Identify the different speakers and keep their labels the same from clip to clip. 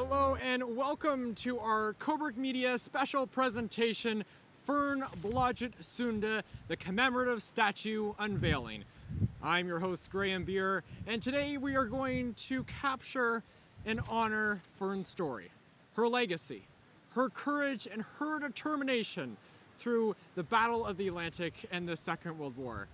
Speaker 1: Hello and welcome to our Cobourg Media special presentation, Fern Blodgett Sunde, the commemorative statue unveiling. I'm your host, Graham Beer, and today we are going to capture and honor Fern's story, her legacy, her courage, and her determination through the Battle of the Atlantic and the Second World War.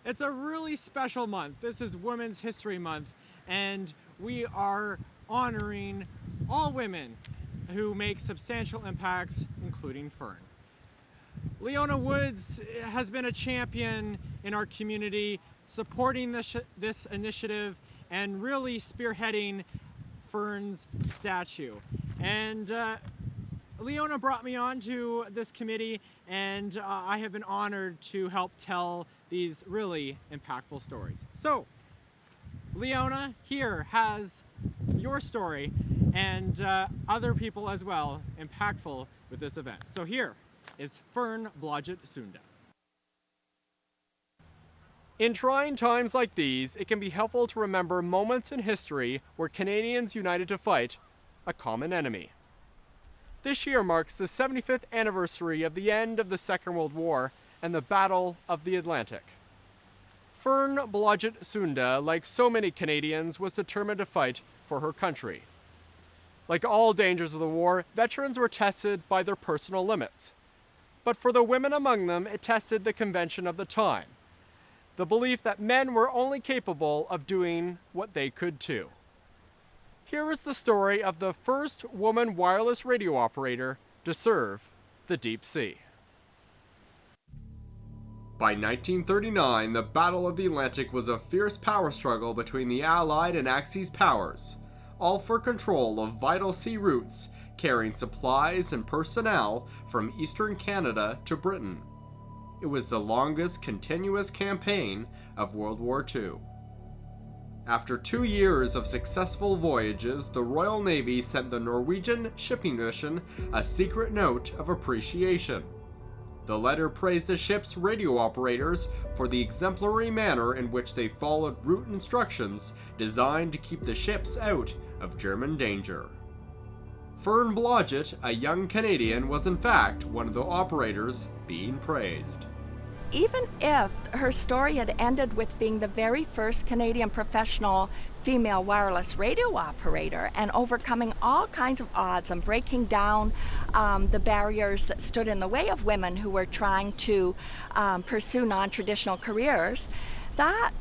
Speaker 1: It's a really special month. This is Women's History Month, and we are honoring all women who make substantial impacts, including Fern. Leona Woods has been a champion in our community, supporting this initiative and really spearheading Fern's statue. And Leona brought me on to this committee, and I have been honored to help tell these really impactful stories. So, Leona here has your story and other people as well impactful with this event. So here is Fern Blodgett Sunde. In trying times like these, it can be helpful to remember moments in history where Canadians united to fight a common enemy. This year marks the 75th anniversary of the end of the Second World War and the Battle of the Atlantic. Fern Blodgett Sunde, like so many Canadians, was determined to fight for her country. Like all dangers of the war, veterans were tested by their personal limits. But for the women among them, it tested the convention of the time, the belief that men were only capable of doing what they could too. Here is the story of the first woman wireless radio operator to serve the deep sea. By 1939, the Battle of the Atlantic was a fierce power struggle between the Allied and Axis powers, all for control of vital sea routes carrying supplies and personnel from eastern Canada to Britain. It was the longest continuous campaign of World War II. After 2 years of successful voyages, the Royal Navy sent the Norwegian shipping mission a secret note of appreciation. The letter praised the ship's radio operators for the exemplary manner in which they followed route instructions designed to keep the ships out of German danger. Fern Blodgett, a young Canadian, was in fact one of the operators being praised.
Speaker 2: Even if her story had ended with being the very first Canadian professional female wireless radio operator and overcoming all kinds of odds and breaking down the barriers that stood in the way of women who were trying to pursue non-traditional careers, that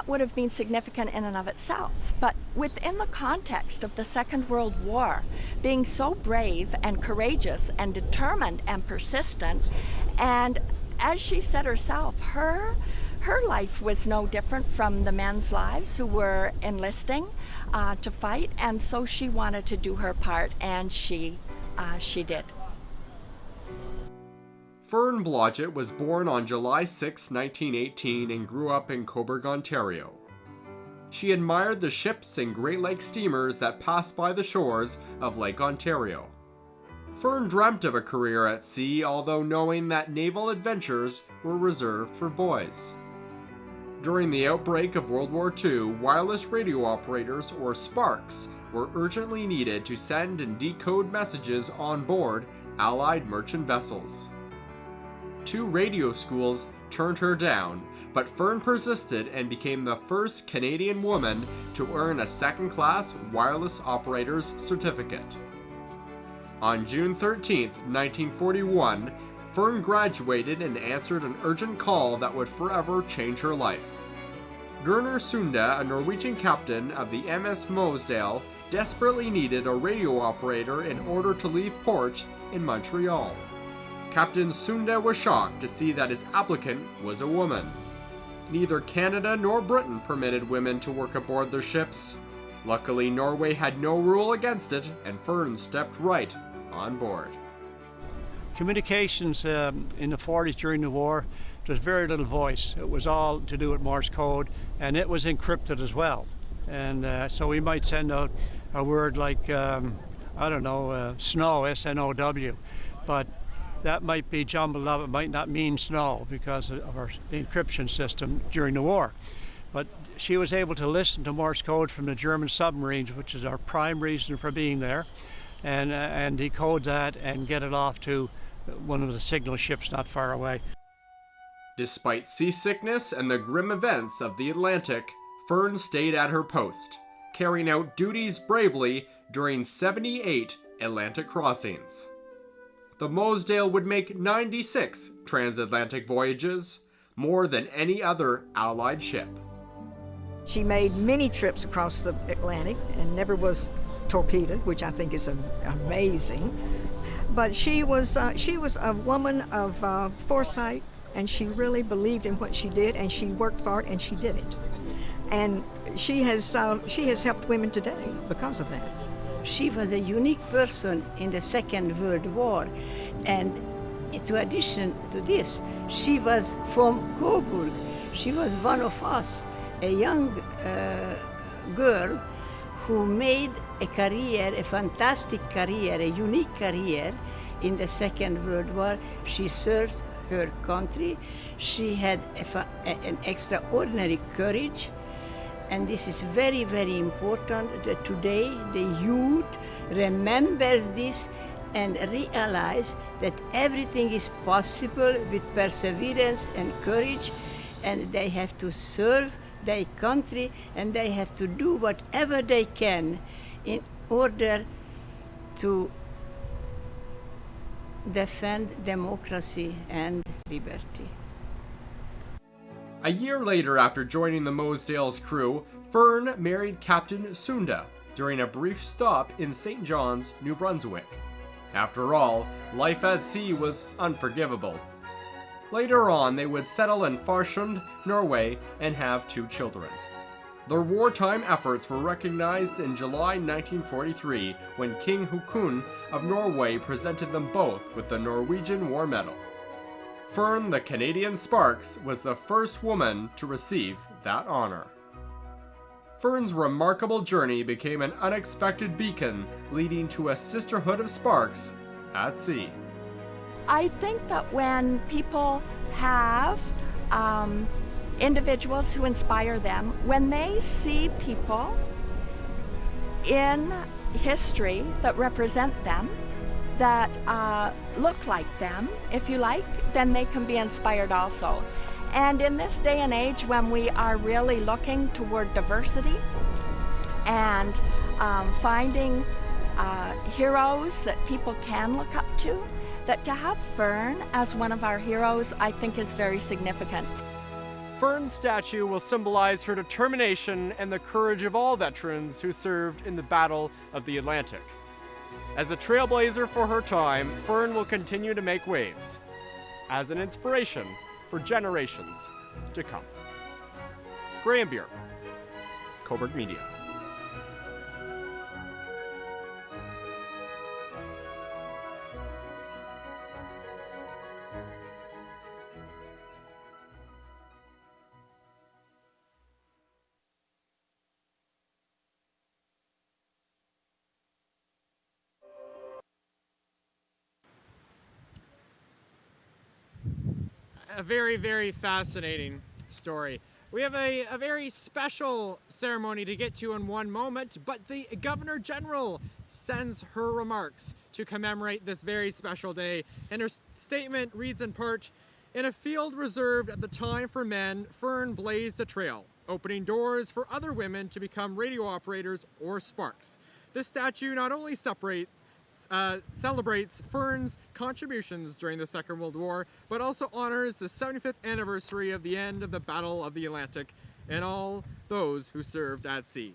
Speaker 2: would have been significant in and of itself. But within the context of the Second World War, being so brave and courageous and determined and persistent, and as she said herself, her life was no different from the men's lives who were enlisting to fight, and so she wanted to do her part, and she did.
Speaker 1: Fern Blodgett was born on July 6, 1918 and grew up in Cobourg, Ontario. She admired the ships and Great Lakes steamers that passed by the shores of Lake Ontario. Fern dreamt of a career at sea, although knowing that naval adventures were reserved for boys. During the outbreak of World War II, wireless radio operators, or sparks, were urgently needed to send and decode messages on board Allied merchant vessels. 2 radio schools turned her down, but Fern persisted and became the first Canadian woman to earn a second-class wireless operator's certificate. On June 13, 1941, Fern graduated and answered an urgent call that would forever change her life. Gurner Sunde, a Norwegian captain of the MS Mosdale, desperately needed a radio operator in order to leave port in Montreal. Captain Sunde was shocked to see that his applicant was a woman. Neither Canada nor Britain permitted women to work aboard their ships. Luckily, Norway had no rule against it, and Fern stepped right on board.
Speaker 3: Communications in the 40s during the war, there was very little voice. It was all to do with Morse code, and it was encrypted as well. And so we might send out a word like, snow, S-N-O-W, but that might be jumbled up. It might not mean snow because of our encryption system during the war. But she was able to listen to Morse code from the German submarines, which is our prime reason for being there, and decode that and get it off to one of the signal ships not far away.
Speaker 1: Despite seasickness and the grim events of the Atlantic, Fern stayed at her post, carrying out duties bravely during 78 Atlantic crossings. The Mosedale would make 96 transatlantic voyages, more than any other Allied ship.
Speaker 4: She made many trips across the Atlantic and never was torpedoed, which I think is amazing. But she was a woman of foresight, and she really believed in what she did, and she worked for it, and she did it. And she has helped women today because of that.
Speaker 5: She was a unique person in the Second World War, and in addition to this, she was from Cobourg. She was one of us, a young girl who made a career, a fantastic career, a unique career in the Second World War. She served her country. She had an extraordinary courage. And this is very, very important that today the youth remembers this and realize that everything is possible with perseverance and courage, and they have to serve their country, and they have to do whatever they can in order to defend democracy and liberty.
Speaker 1: A year later, after joining the Mosedale's crew, Fern married Captain Sunde during a brief stop in St. John's, New Brunswick. After all, life at sea was unforgivable. Later on, they would settle in Farsund, Norway, and have 2 children. Their wartime efforts were recognized in July 1943 when King Haakon of Norway presented them both with the Norwegian War Medal. Fern, the Canadian Sparks, was the first woman to receive that honor. Fern's remarkable journey became an unexpected beacon leading to a sisterhood of sparks at sea.
Speaker 2: I think that when people have individuals who inspire them, when they see people in history that represent them, that look like them, if you like, then they can be inspired also. And in this day and age when we are really looking toward diversity and finding heroes that people can look up to, that to have Fern as one of our heroes, I think is very significant.
Speaker 1: Fern's statue will symbolize her determination and the courage of all veterans who served in the Battle of the Atlantic. As a trailblazer for her time, Fern will continue to make waves as an inspiration for generations to come. Graham Beer, Cobourg Media.
Speaker 6: A very, very fascinating story. We have a very special ceremony to get to in one moment, but the Governor General sends her remarks to commemorate this very special day. And her statement reads in part, "In a field reserved at the time for men, Fern blazed a trail, opening doors for other women to become radio operators or sparks. This statue not only celebrates Fern's contributions during the Second World War, but also honors the 75th anniversary of the end of the Battle of the Atlantic and all those who served at sea.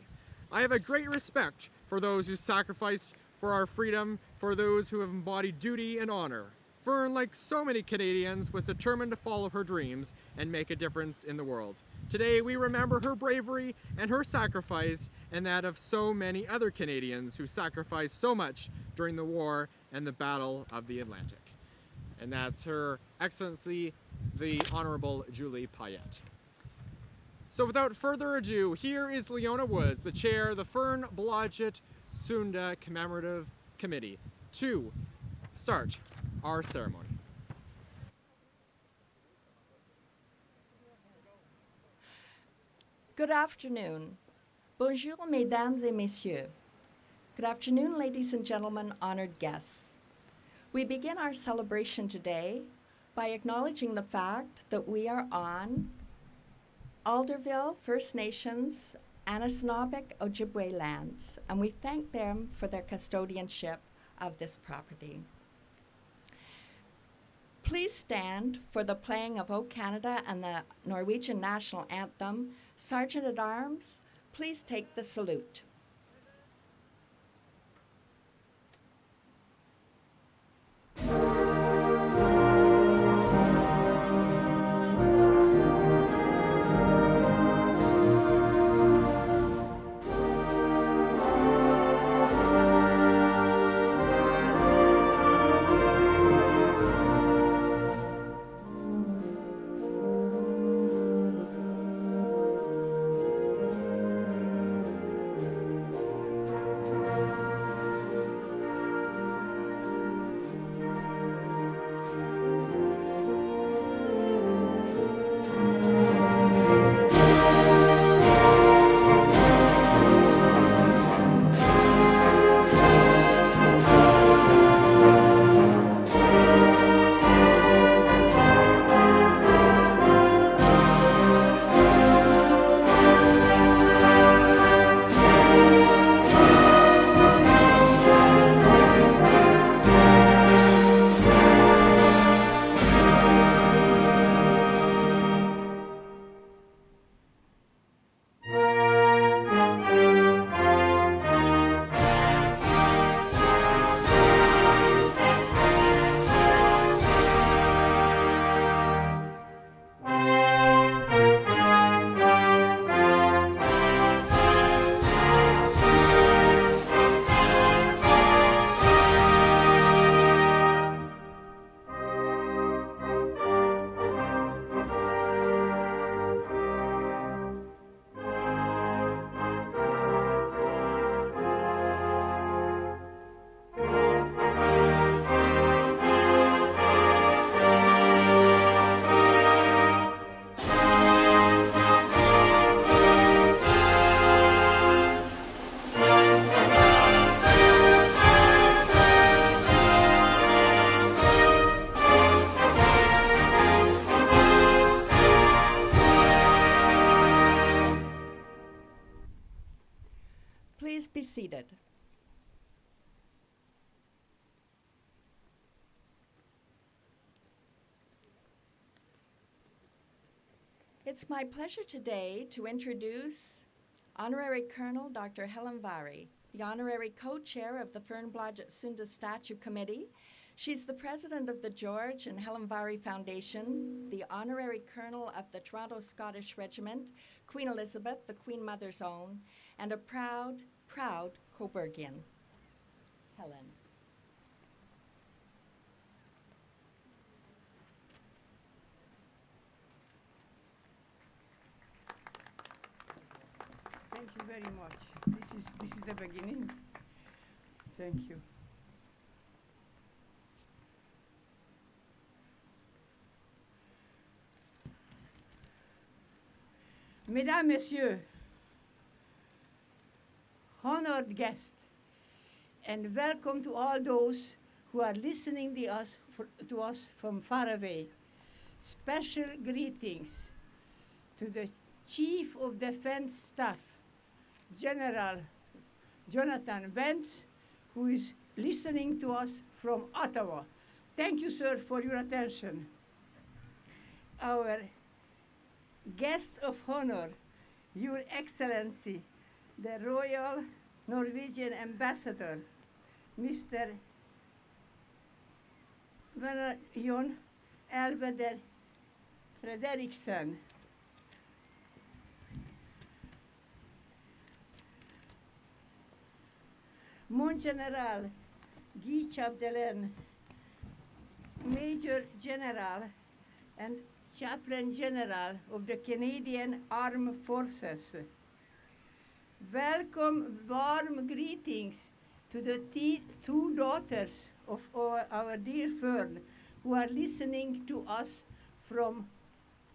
Speaker 6: I have a great respect for those who sacrificed for our freedom, for those who have embodied duty and honor. Fern, like so many Canadians, was determined to follow her dreams and make a difference in the world. Today, we remember her bravery and her sacrifice and that of so many other Canadians who sacrificed so much during the war and the Battle of the Atlantic." And that's Her Excellency, the Honorable Julie Payette. So without further ado, here is Leona Woods, the chair of the Fern Blodgett Sunde Commemorative Committee, to start our ceremony.
Speaker 2: Good afternoon. Bonjour, mesdames et messieurs. Good afternoon, ladies and gentlemen, honored guests. We begin our celebration today by acknowledging the fact that we are on Alderville First Nations Anishinaabeg Ojibwe lands, and we thank them for their custodianship of this property. Please stand for the playing of O Canada and the Norwegian national anthem. Sergeant at Arms, please take the salute. Please be seated. It's my pleasure today to introduce Honorary Colonel Dr. Helen Vary, the Honorary Co-Chair of the Fern Blodgett Sunde Statue Committee. She's the President of the George and Helen Vary Foundation, the Honorary Colonel of the Toronto Scottish Regiment, Queen Elizabeth, the Queen Mother's Own, and a proud Cobourgian. Helen.
Speaker 5: Thank you very much. This is the beginning. Thank you. Mesdames, Messieurs, honored guests, and welcome to all those who are listening to us from far away. Special greetings to the Chief of Defense Staff, General Jonathan Vance, who is listening to us from Ottawa. Thank you, sir, for your attention. Our guest of honor, Your Excellency, the Royal Norwegian Ambassador, Mr. Jon Elveder Frederiksen. Mon General Guy Chapdelaine, Major General and Chaplain General of the Canadian Armed Forces. Welcome, warm greetings to the two daughters of our dear Fern, who are listening to us from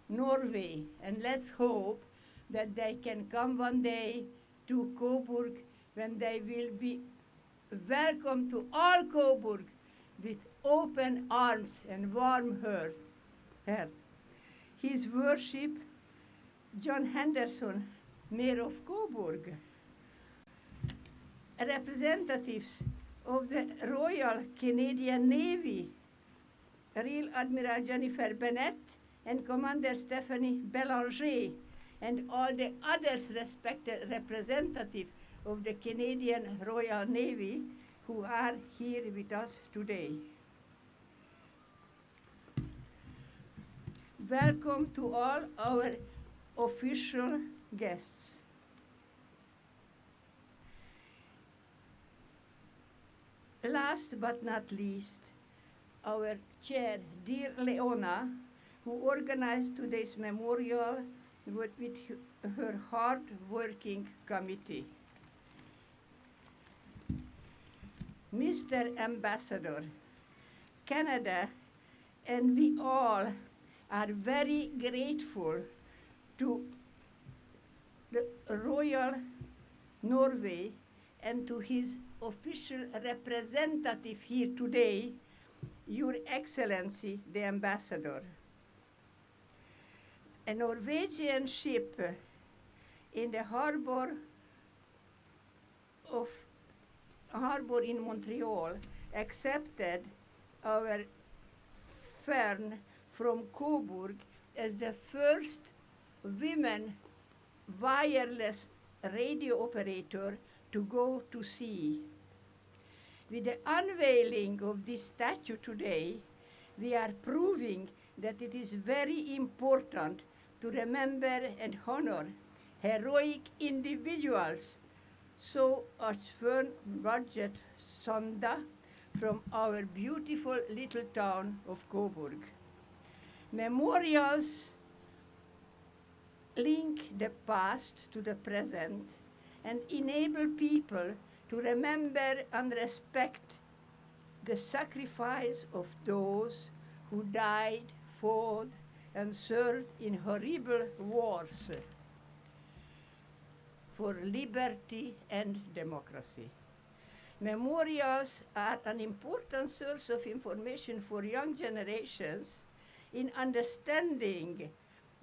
Speaker 5: Norway. And let's hope that they can come one day to Cobourg when they will be welcome to all Cobourg with open arms and warm heart. His worship, John Henderson, Mayor of Cobourg, representatives of the Royal Canadian Navy, Rear Admiral Jennifer Bennett and Commander Stephanie Belanger, and all the others respected representatives of the Canadian Royal Navy who are here with us today. Welcome to all our official guests. Last but not least, our chair, dear Leona, who organized today's memorial with her hard-working committee. Mr. Ambassador, Canada and we all are very grateful to the Royal Norway and to his official representative here today, Your Excellency, the Ambassador. A Norwegian ship in the harbor in Montreal accepted our Fern from Cobourg as the first women wireless radio operator to go to sea. With the unveiling of this statue today, we are proving that it is very important to remember and honor heroic individuals, so as Fern Blodgett Sunde from our beautiful little town of Cobourg. Memorials link the past to the present and enable people to remember and respect the sacrifice of those who died, fought, and served in horrible wars for liberty and democracy. Memorials are an important source of information for young generations in understanding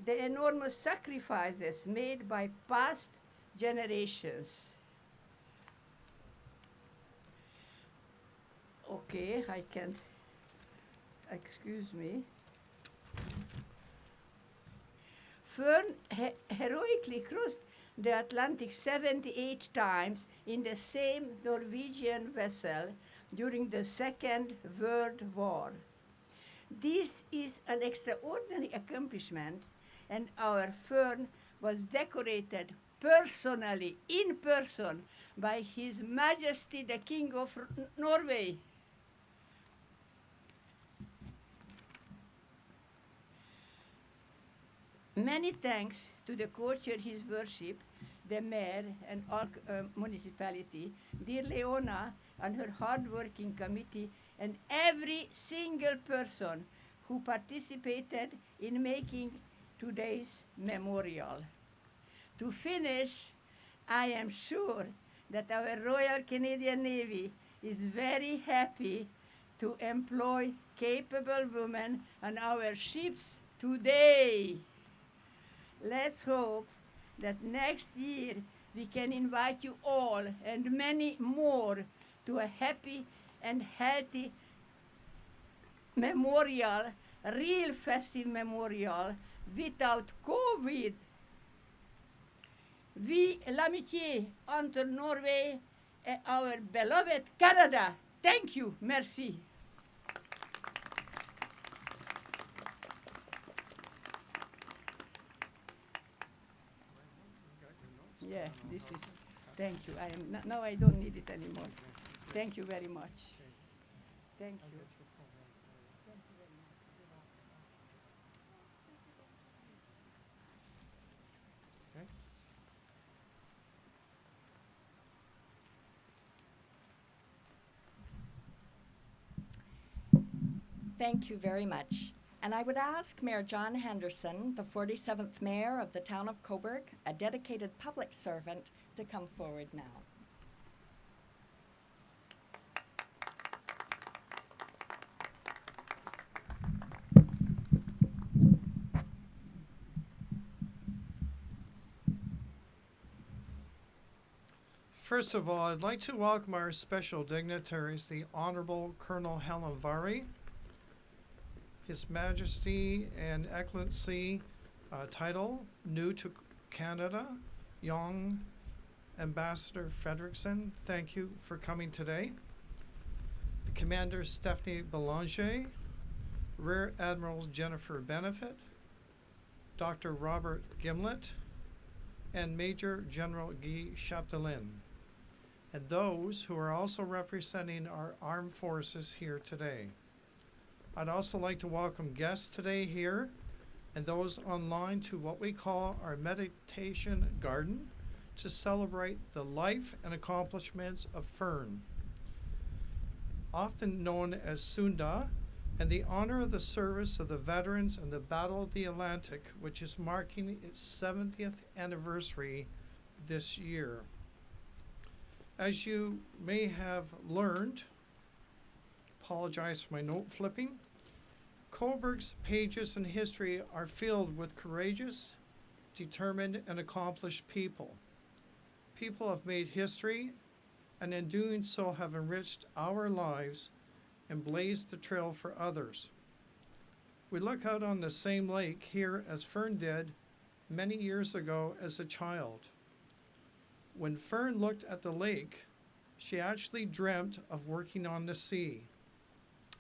Speaker 5: the enormous sacrifices made by past generations. Okay, I can, excuse me. Fern heroically crossed the Atlantic 78 times in the same Norwegian vessel during the Second World War. This is an extraordinary accomplishment, and our Fern was decorated personally, in person, by His Majesty the King of Norway. Many thanks to the co-chair, His Worship, the Mayor and all municipality, dear Leona and her hard-working committee, and every single person who participated in making today's memorial. To finish, I am sure that our Royal Canadian Navy is very happy to employ capable women on our ships today. Let's hope that next year we can invite you all and many more to a happy and healthy memorial, real festive memorial without COVID. Vive l'amitié entre Norway and our beloved Canada. Thank you. Merci. Yeah, this is, thank you. Now I don't need it anymore. Thank you very much. Thank you.
Speaker 2: Thank you very much. And I would ask Mayor John Henderson, the 47th Mayor of the town of Cobourg, a dedicated public servant, to come forward now.
Speaker 7: First of all, I'd like to welcome our special dignitaries, the Honorable Colonel Helen Vary, His Majesty and Excellency title, new to Canada, young Ambassador Frederickson. Thank you for coming today. The Commander Stephanie Belanger, Rear Admiral Jennifer Benefit, Dr. Robert Gimlet, and Major General Guy Chapdelaine, and those who are also representing our armed forces here today. I'd also like to welcome guests today here and those online to what we call our meditation garden to celebrate the life and accomplishments of Fern, often known as Sunde, and the honor of the service of the veterans in the Battle of the Atlantic, which is marking its 70th anniversary this year. As you may have learned, apologize for my note flipping, Cobourg's pages in history are filled with courageous, determined, and accomplished people. People have made history, and in doing so have enriched our lives and blazed the trail for others. We look out on the same lake here as Fern did many years ago as a child. When Fern looked at the lake, she actually dreamt of working on the sea,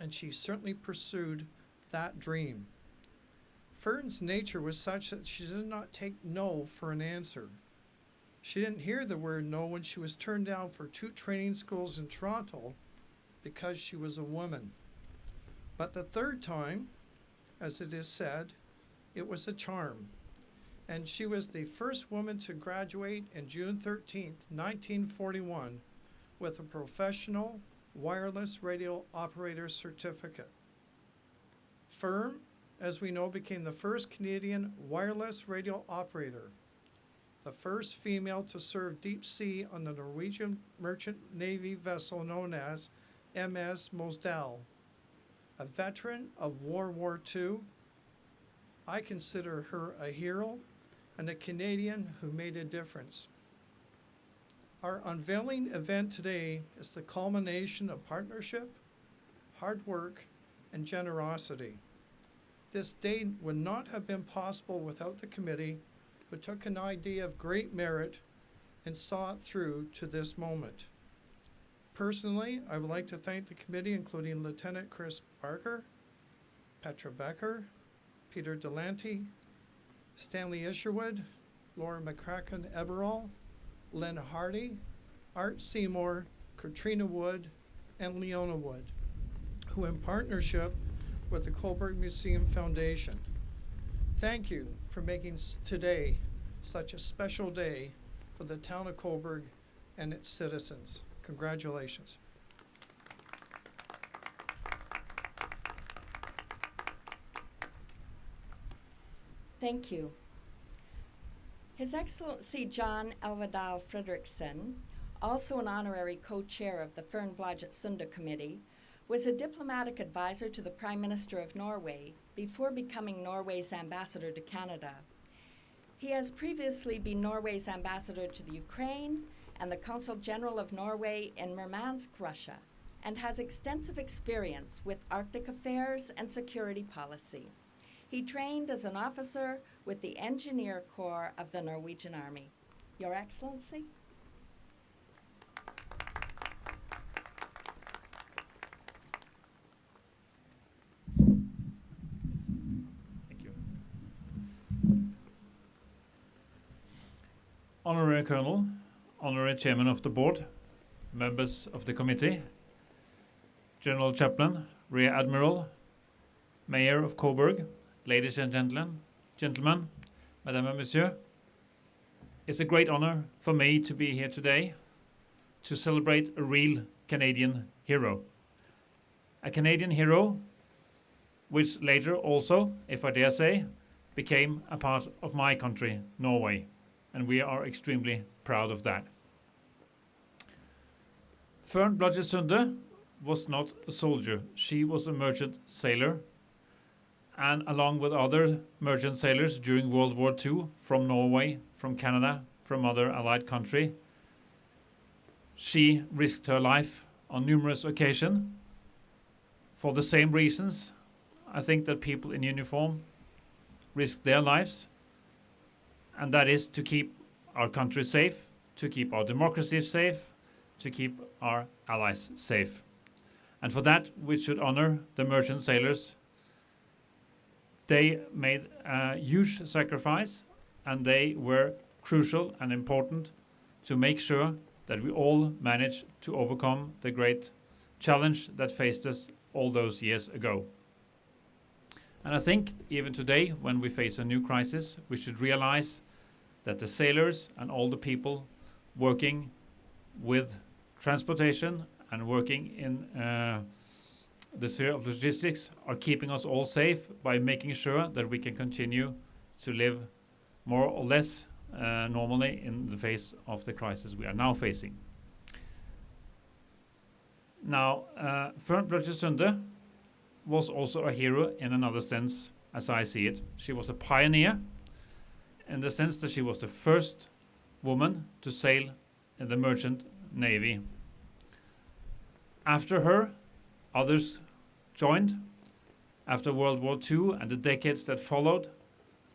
Speaker 7: and she certainly pursued that dream. Fern's nature was such that she did not take no for an answer. She didn't hear the word no when she was turned down for 2 training schools in Toronto because she was a woman. But the third time, as it is said, it was a charm. And she was the first woman to graduate in June 13th, 1941, with a professional wireless radio operator certificate. Fern, as we know, became the first Canadian wireless radio operator, the first female to serve deep sea on the Norwegian merchant navy vessel known as MS Mosdal, a veteran of World War II. I consider her a hero and a Canadian who made a difference. Our unveiling event today is the culmination of partnership, hard work, and generosity. This day would not have been possible without the committee, who took an idea of great merit and saw it through to this moment. Personally, I would like to thank the committee, including Lieutenant Chris Barker, Petra Becker, Peter Delante, Stanley Isherwood, Laura McCracken Eberall, Lynn Hardy, Art Seymour, Katrina Wood, and Leona Wood, who in partnership with the Cobourg Museum Foundation. Thank you for making today such a special day for the town of Cobourg and its citizens. Congratulations.
Speaker 2: Thank you. His Excellency John Elvedal Frederickson, also an honorary co-chair of the Fern Blodgett Sunde Committee, was a diplomatic advisor to the Prime Minister of Norway before becoming Norway's ambassador to Canada. He has previously been Norway's ambassador to the Ukraine and the Consul General of Norway in Murmansk, Russia, and has extensive experience with Arctic affairs and security policy. He trained as an officer with the Engineer Corps of the Norwegian Army. Your Excellency.
Speaker 8: Thank you. Honorary Colonel, Honorary Chairman of the Board, members of the committee, General Chaplain, Rear Admiral, Mayor of Cobourg, ladies and gentlemen, Madame and Monsieur, it's a great honor for me to be here today to celebrate a real Canadian hero. A Canadian hero which later also, if I dare say, became a part of my country, Norway, and we are extremely proud of that. Fern Blodgett Sunde was not a soldier. She was a merchant sailor, and along with other merchant sailors during World War II from Norway, from Canada, from other allied countries, she risked her life on numerous occasions for the same reasons. I think that people in uniform risk their lives, and that is to keep our country safe, to keep our democracy safe, to keep our allies safe. And for that, we should honor the merchant sailors. They made a huge sacrifice, and they were crucial and important to make sure that we all managed to overcome the great challenge that faced us all those years ago. And I think even today, when we face a new crisis, we should realize that the sailors and all the people working with transportation and working in the sphere of logistics are keeping us all safe by making sure that we can continue to live more or less normally in the face of the crisis we are now facing. Now, Fern Blodgett Sunde was also a hero in another sense, as I see it. She was a pioneer in the sense that she was the first woman to sail in the merchant navy. After her, others joined. After World War II and the decades that followed,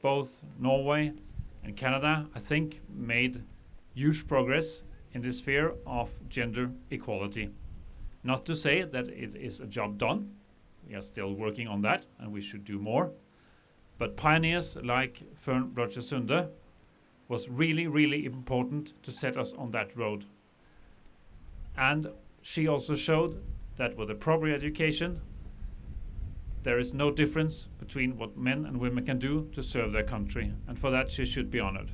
Speaker 8: both Norway and Canada, I think, made huge progress in the sphere of gender equality. Not to say that it is a job done. We are still working on that, and we should do more. But pioneers like Fern Blodgett Sunde was really, really important to set us on that road. And she also showed that with appropriate education, there is no difference between what men and women can do to serve their country, and for that she should be honored.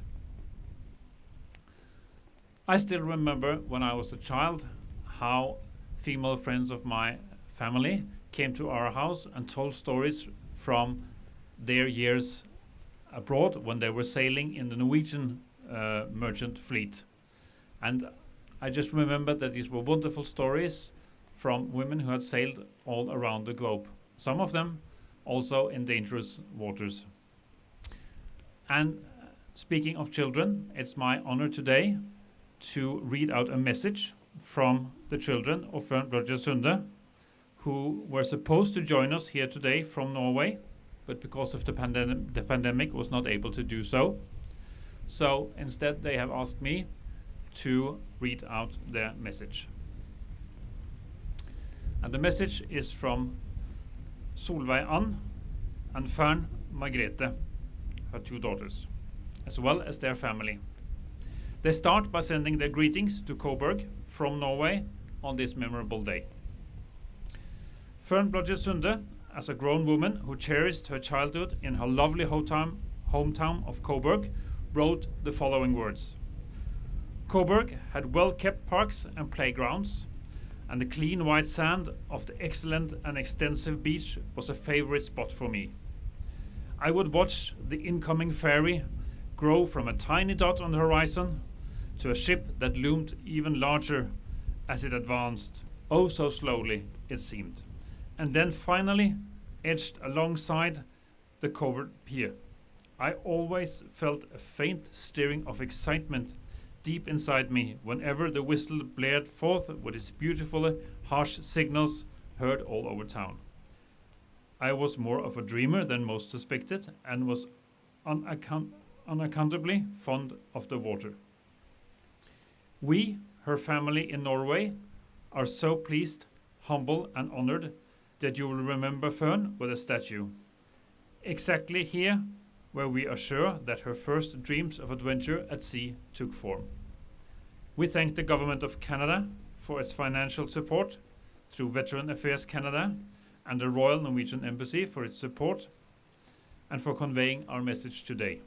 Speaker 8: I still remember when I was a child how female friends of my family came to our house and told stories from their years abroad when they were sailing in the Norwegian merchant fleet. And I just remember that these were wonderful stories from women who had sailed all around the globe. Some of them also in dangerous waters. And speaking of children, it's my honor today to read out a message from the children of Fern Blodgett Sunde, who were supposed to join us here today from Norway, but because of the pandemic was not able to do so. So instead they have asked me to read out their message. And the message is from Solveig Ann and Fern Margrethe, her two daughters, as well as their family. They start by sending their greetings to Cobourg from Norway on this memorable day. Fern Blodgett Sunde, as a grown woman who cherished her childhood in her lovely hometown of Cobourg, wrote the following words. Cobourg had well-kept parks and playgrounds, and the clean white sand of the excellent and extensive beach was a favorite spot for me. I would watch the incoming ferry grow from a tiny dot on the horizon to a ship that loomed even larger as it advanced, oh so slowly it seemed, and then finally edged alongside the covered pier. I always felt a faint stirring of excitement deep inside me whenever the whistle blared forth with its beautiful harsh signals heard all over town. I was more of a dreamer than most suspected and was unaccountably fond of the water. We, her family in Norway, are so pleased, humble and honored that you will remember Fern with a statue. Exactly here where we are sure that her first dreams of adventure at sea took form. We thank the Government of Canada for its financial support through Veteran Affairs Canada and the Royal Norwegian Embassy for its support and for conveying our message today.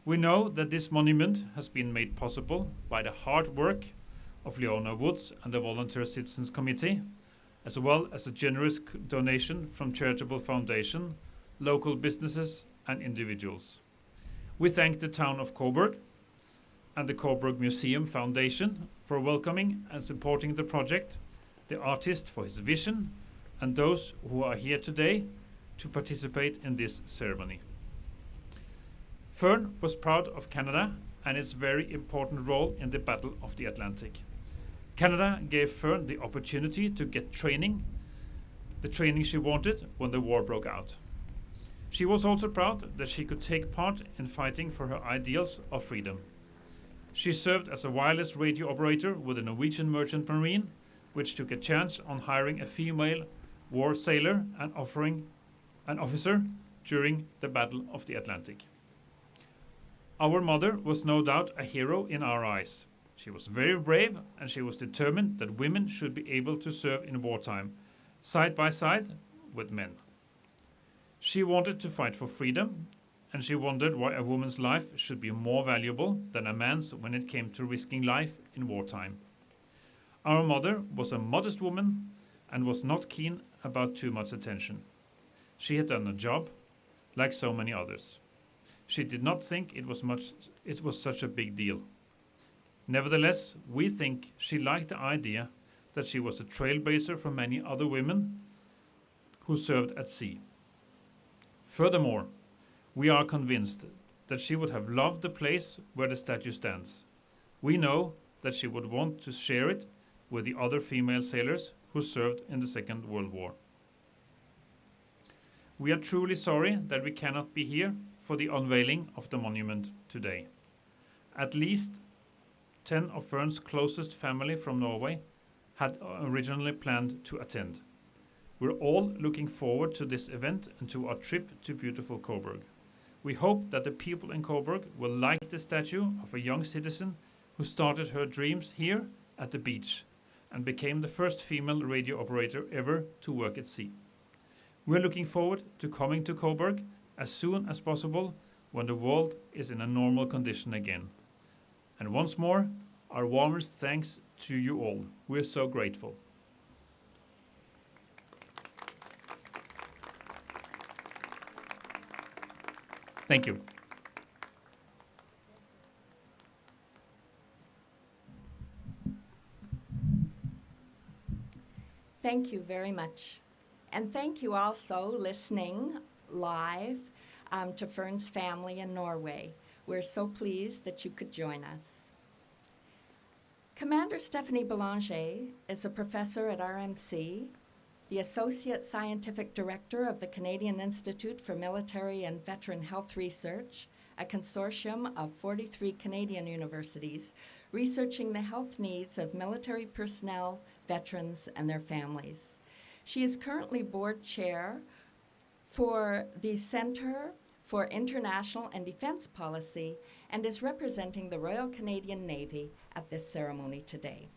Speaker 8: We know that this monument has been made possible by the hard work of Leona Woods and the Volunteer Citizens Committee, as well as a generous donation from charitable foundation, local businesses and individuals. We thank the town of Cobourg and the Cobourg Museum Foundation for welcoming and supporting the project, the artist for his vision, and those who are here today to participate in this ceremony. Fern was proud of Canada and its very important role in the Battle of the Atlantic. Canada gave Fern the opportunity to get training, the training she wanted when the war broke out. She was also proud that she could take part in fighting for her ideals of freedom. She served as a wireless radio operator with the Norwegian Merchant Marine, which took a chance on hiring a female war sailor and offering an officer during the Battle of the Atlantic. Our mother was no doubt a hero in our eyes. She was very brave and she was determined that women should be able to serve in wartime, side by side with men. She wanted to fight for freedom, and she wondered why a woman's life should be more valuable than a man's when it came to risking life in wartime. Our mother was a modest woman and was not keen about too much attention. She had done a job, like so many others. She did not think it was such a big deal. Nevertheless, we think she liked the idea that she was a trailblazer for many other women who served at sea. Furthermore, we are convinced that she would have loved the place where the statue stands. We know that she would want to share it with the other female sailors who served in the Second World War. We are truly sorry that we cannot be here for the unveiling of the monument today. At least 10 of Fern's closest family from Norway had originally planned to attend. We're all looking forward to this event and to our trip to beautiful Cobourg. We hope that the people in Cobourg will like the statue of a young citizen who started her dreams here at the beach and became the first female radio operator ever to work at sea. We're looking forward to coming to Cobourg as soon as possible when the world is in a normal condition again. And once more, our warmest thanks to you all. We're so grateful. Thank you.
Speaker 2: Thank you very much. And thank you also listening live to Fern's family in Norway. We're so pleased that you could join us. Commander Stephanie Blodgett is a professor at RMC, the Associate Scientific Director of the Canadian Institute for Military and Veteran Health Research, a consortium of 43 Canadian universities researching the health needs of military personnel, veterans, and their families. She is currently board chair for the Centre for International and Defense Policy and is representing the Royal Canadian Navy at this ceremony today.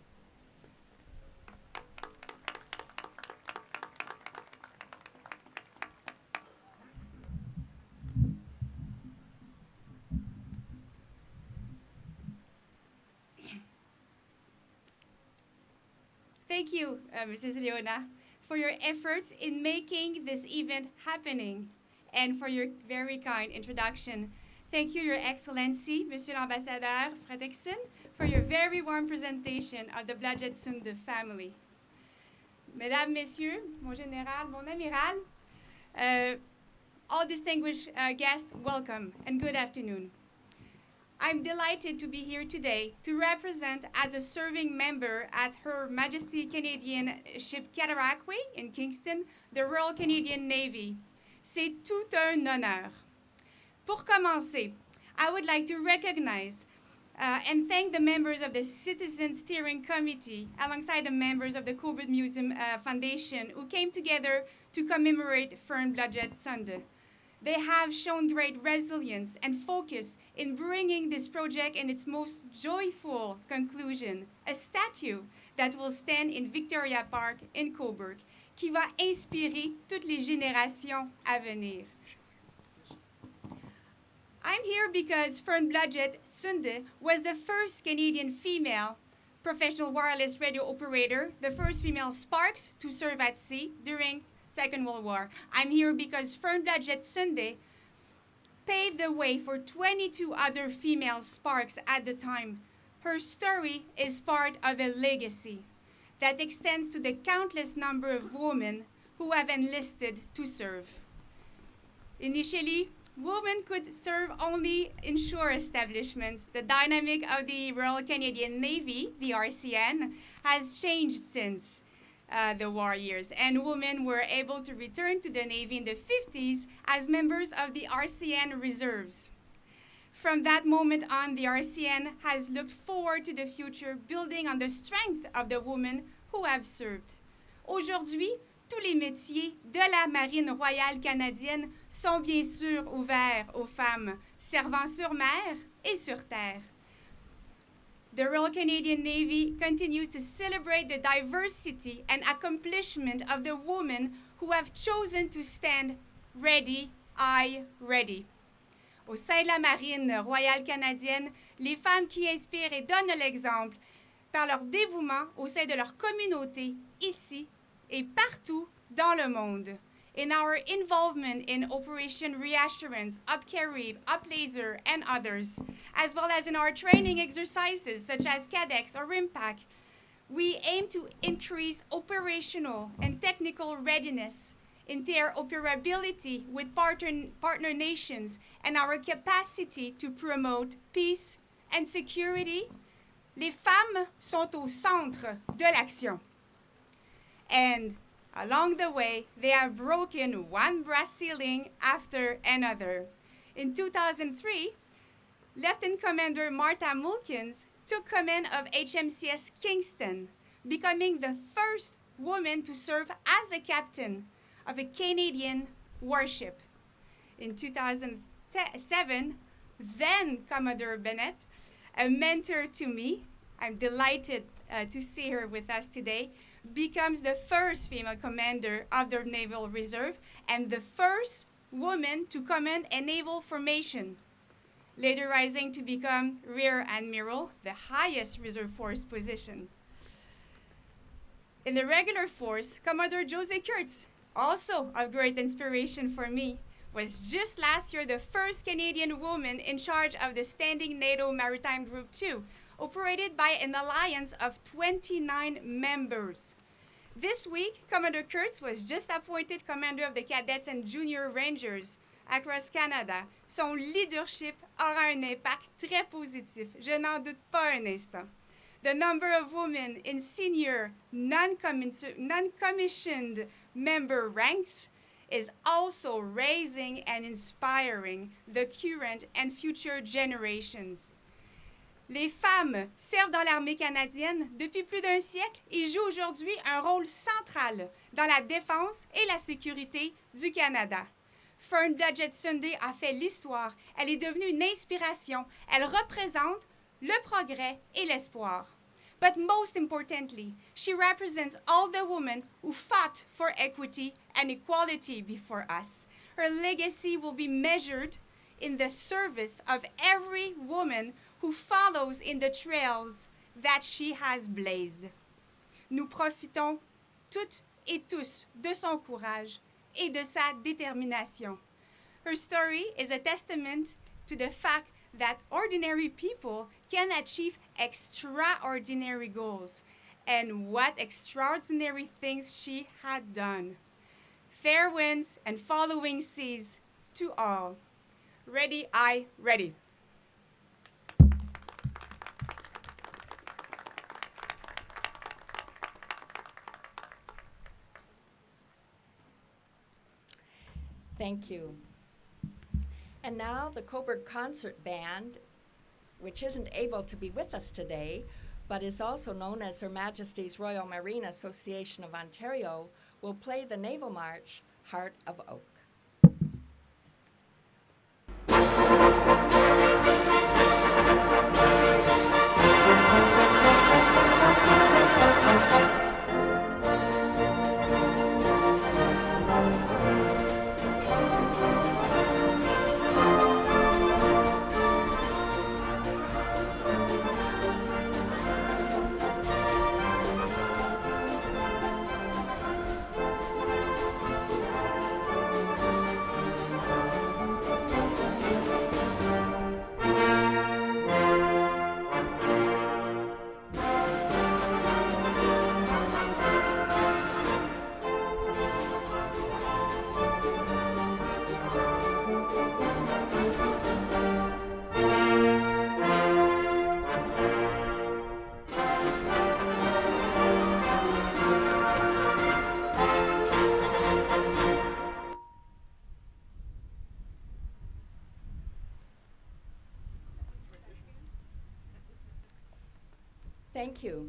Speaker 9: Thank you, Mrs. Leona, for your efforts in making this event happening and for your very kind introduction. Thank you, Your Excellency, Monsieur l'Ambassadeur Fredrickson, for your very warm presentation of the Blodgett Sunde family. Mesdames, Messieurs, mon général, mon amiral, all distinguished guests, welcome and good afternoon. I'm delighted to be here today to represent as a serving member at Her Majesty Canadian Ship Cataraqui in Kingston, the Royal Canadian Navy. C'est tout un honneur. Pour commencer, I would like to recognize and thank the members of the Citizen Steering Committee alongside the members of the Cobourg Museum Foundation who came together to commemorate Fern Blodgett Sunde. They have shown great resilience and focus in bringing this project in its most joyful conclusion, a statue that will stand in Victoria Park in Cobourg, qui va inspirer toutes les générations à venir. I'm here because Fern Blodgett Sunde was the first Canadian female professional wireless radio operator, the first female Sparks to serve at sea during Second World War. I'm here because Fern Blodgett Sunde paved the way for 22 other female Sparks at the time. Her story is part of a legacy that extends to the countless number of women who have enlisted to serve. Initially, women could serve only in shore establishments. The dynamic of the Royal Canadian Navy, the RCN, has changed since the war years, and women were able to return to the Navy in the 50s as members of the RCN reserves. From that moment on, the RCN has looked forward to the future, building on the strength of the women who have served. Aujourd'hui, tous les métiers de la Marine royale canadienne sont bien sûr ouverts aux femmes servant sur mer et sur terre. The Royal Canadian Navy continues to celebrate the diversity and accomplishment of the women who have chosen to stand ready, ready. Au sein de la Marine royale canadienne, les femmes qui inspirent et donnent l'exemple par leur dévouement au sein de leur communauté, ici et partout dans le monde. In our involvement in Operation Reassurance, Up Carib, Up Laser, and others, as well as in our training exercises such as CADEX or RIMPAC, we aim to increase operational and technical readiness, interoperability with partner nations, and our capacity to promote peace and security. Les femmes sont au centre de l'action. And along the way, they have broken one brass ceiling after another. In 2003, Lieutenant Commander Martha Mulkins took command of HMCS Kingston, becoming the first woman to serve as a captain of a Canadian warship. In 2007, then Commodore Bennett, a mentor to me, I'm delighted to see her with us today, becomes the first female commander of the Naval Reserve and the first woman to command a naval formation, later rising to become Rear Admiral, the highest reserve force position. In the regular force, Commodore Jose Kurtz, also of great inspiration for me, was just last year the first Canadian woman in charge of the Standing NATO Maritime Group 2, operated by an alliance of 29 members. This week, Commodore Kurtz was just appointed commander of the Cadets and Junior Rangers across Canada. Son leadership aura un impact très positif, je n'en doute pas un instant. The number of women in senior non-commissioned member ranks is also raising and inspiring the current and future generations. Les femmes servent dans l'armée canadienne depuis plus d'un siècle et jouent aujourd'hui un rôle central dans la défense et la sécurité du Canada. Fern Blodgett Sunde a fait l'histoire. Elle est devenue une inspiration. Elle représente le progrès et l'espoir. But most importantly, she represents all the women who fought for equity and equality before us. Her legacy will be measured in the service of every woman who follows in the trails that she has blazed. Nous profitons toutes et tous de son courage et de sa détermination. Her story is a testament to the fact that ordinary people can achieve extraordinary goals and what extraordinary things she had done. Fair winds and following seas to all. Ready, ready.
Speaker 2: Thank you. And now the Cobourg Concert Band, which isn't able to be with us today, but is also known as Her Majesty's Royal Marine Association of Ontario, will play the Naval March, Heart of Oak. Thank you.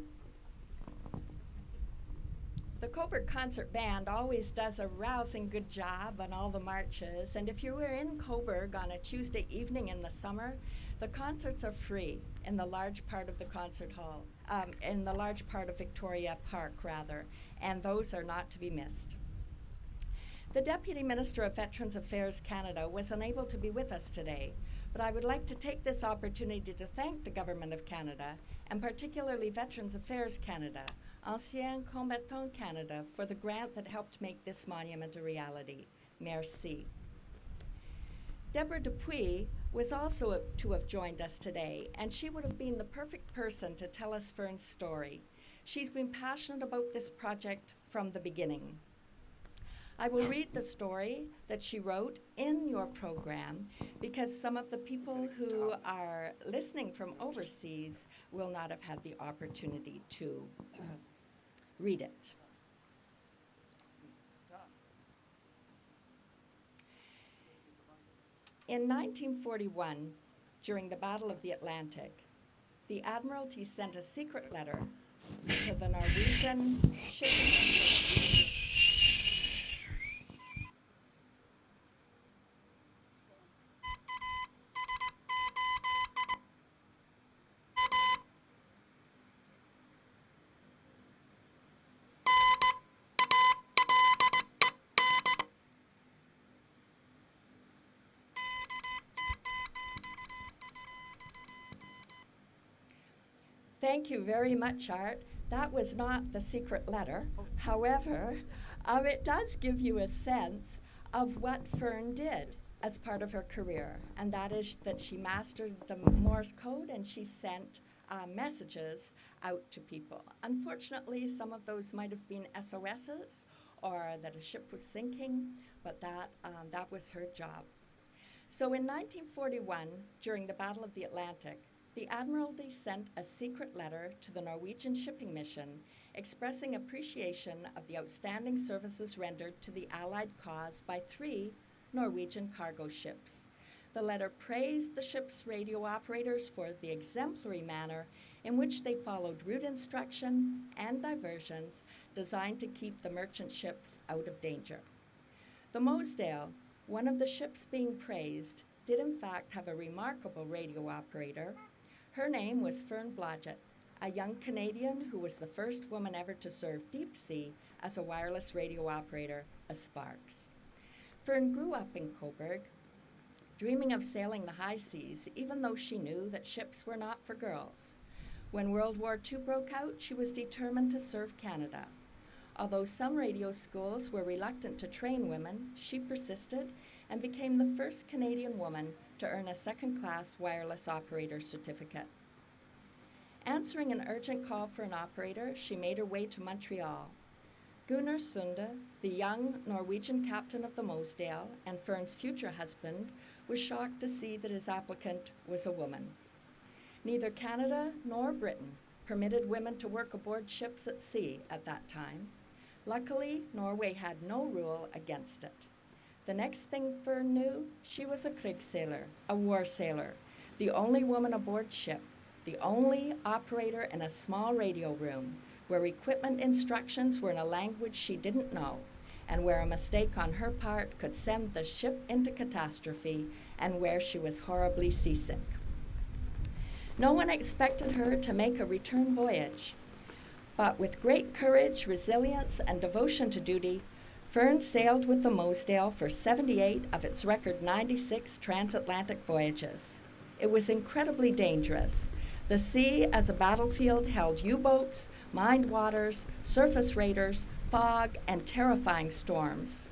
Speaker 2: The Cobourg Concert Band always does a rousing good job on all the marches, and if you were in Cobourg on a Tuesday evening in the summer, the concerts are free in the large part of the concert hall, in the large part of Victoria Park, rather, and those are not to be missed. The Deputy Minister of Veterans Affairs Canada was unable to be with us today, but I would like to take this opportunity to thank the Government of Canada, and particularly Veterans Affairs Canada, Anciens Combattants Canada, for the grant that helped make this monument a reality. Merci. Deborah Dupuis was also to have joined us today, and she would have been the perfect person to tell us Fern's story. She's been passionate about this project from the beginning. I will read the story that she wrote in your program because some of the people who are listening from overseas will not have had the opportunity to read it. In 1941, during the Battle of the Atlantic, the Admiralty sent a secret letter to the Norwegian shipping. Thank you very much, Art. That was not the secret letter. However, it does give you a sense of what Fern did as part of her career, and that is that she mastered the Morse code and she sent messages out to people. Unfortunately, some of those might have been SOSs or that a ship was sinking, but that was her job. So in 1941, during the Battle of the Atlantic, the Admiralty sent a secret letter to the Norwegian Shipping Mission expressing appreciation of the outstanding services rendered to the Allied cause by 3 Norwegian cargo ships. The letter praised the ship's radio operators for the exemplary manner in which they followed route instruction and diversions designed to keep the merchant ships out of danger. The Mosedale, one of the ships being praised, did in fact have a remarkable radio operator. Her name was Fern Blodgett, a young Canadian who was the first woman ever to serve deep sea as a wireless radio operator, a Sparks. Fern grew up in Cobourg, dreaming of sailing the high seas, even though she knew that ships were not for girls. When World War II broke out, she was determined to serve Canada. Although some radio schools were reluctant to train women, she persisted and became the first Canadian woman to earn a second-class wireless operator certificate. Answering an urgent call for an operator, she made her way to Montreal. Gunnar Sunde, the young Norwegian captain of the Mosedale and Fern's future husband, was shocked to see that his applicant was a woman. Neither Canada nor Britain permitted women to work aboard ships at sea at that time. Luckily, Norway had no rule against it. The next thing Fern knew, she was a Kriegssailor, a war sailor, the only woman aboard ship, the only operator in a small radio room, where equipment instructions were in a language she didn't know, and where a mistake on her part could send the ship into catastrophe, and where she was horribly seasick. No one expected her to make a return voyage, but with great courage, resilience, and devotion to duty, Fern sailed with the Mosedale for 78 of its record 96 transatlantic voyages. It was incredibly dangerous. The sea as a battlefield held U-boats, mined waters, surface raiders, fog, and terrifying storms.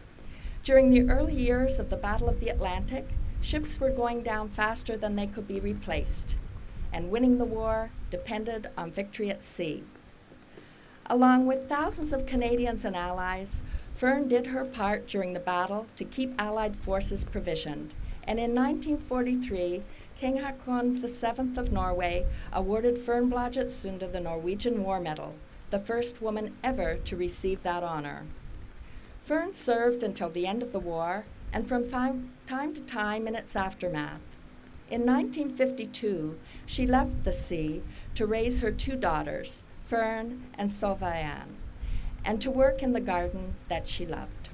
Speaker 2: During the early years of the Battle of the Atlantic, ships were going down faster than they could be replaced, and winning the war depended on victory at sea. Along with thousands of Canadians and allies, Fern did her part during the battle to keep Allied forces provisioned, and in 1943, King Haakon VII of Norway awarded Fern Blodgett Sunde the Norwegian War Medal, the first woman ever to receive that honor. Fern served until the end of the war, and from time to time in its aftermath. In 1952, she left the sea to raise her two daughters, Fern and Sylvain, and to work in the garden that she loved.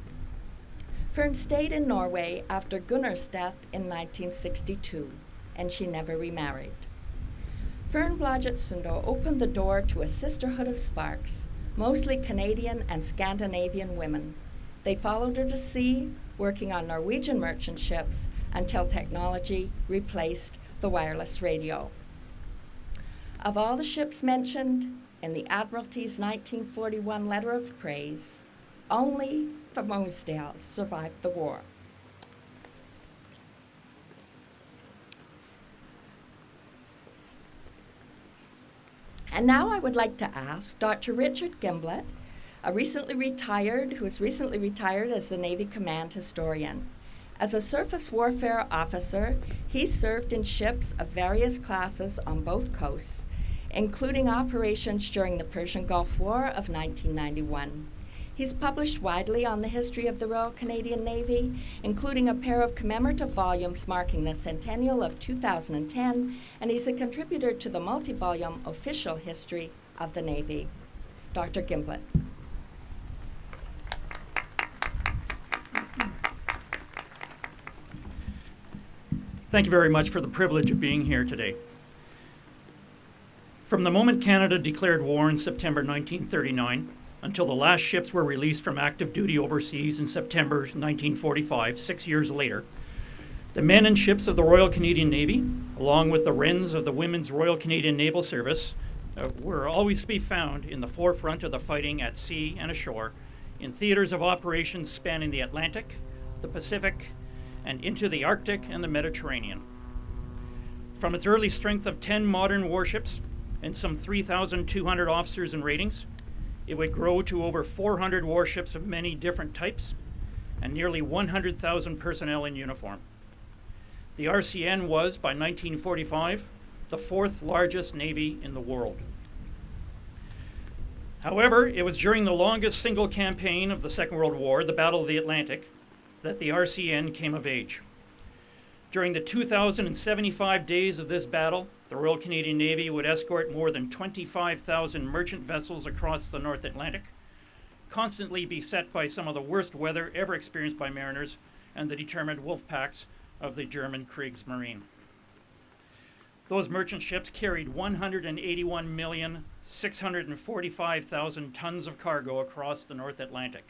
Speaker 2: Fern stayed in Norway after Gunnar's death in 1962, and she never remarried. Fern Blodgett Sunde opened the door to a sisterhood of sparks, mostly Canadian and Scandinavian women. They followed her to sea, working on Norwegian merchant ships until technology replaced the wireless radio. Of all the ships mentioned in the Admiralty's 1941 letter of praise, only the Mosedale survived the war. And now I would like to ask Dr. Richard Gimblett, who was recently retired as the Navy Command Historian. As a surface warfare officer, he served in ships of various classes on both coasts, including operations during the Persian Gulf War of 1991. He's published widely on the history of the Royal Canadian Navy, including a pair of commemorative volumes marking the centennial of 2010, and he's a contributor to the multi-volume official history of the Navy. Dr. Gimblett.
Speaker 10: Thank you very much for the privilege of being here today. From the moment Canada declared war in September 1939 until the last ships were released from active duty overseas in September 1945, 6 years later, the men and ships of the Royal Canadian Navy, along with the Wrens of the Women's Royal Canadian Naval Service, were always to be found in the forefront of the fighting at sea and ashore, in theaters of operations spanning the Atlantic, the Pacific, and into the Arctic and the Mediterranean. From its early strength of 10 modern warships and some 3,200 officers and ratings, it would grow to over 400 warships of many different types and nearly 100,000 personnel in uniform. The RCN was, by 1945, the fourth largest navy in the world. However, it was during the longest single campaign of the Second World War, the Battle of the Atlantic, that the RCN came of age. During the 2,075 days of this battle, the Royal Canadian Navy would escort more than 25,000 merchant vessels across the North Atlantic, constantly beset by some of the worst weather ever experienced by mariners and the determined wolf packs of the German Kriegsmarine. Those merchant ships carried 181,645,000 tons of cargo across the North Atlantic.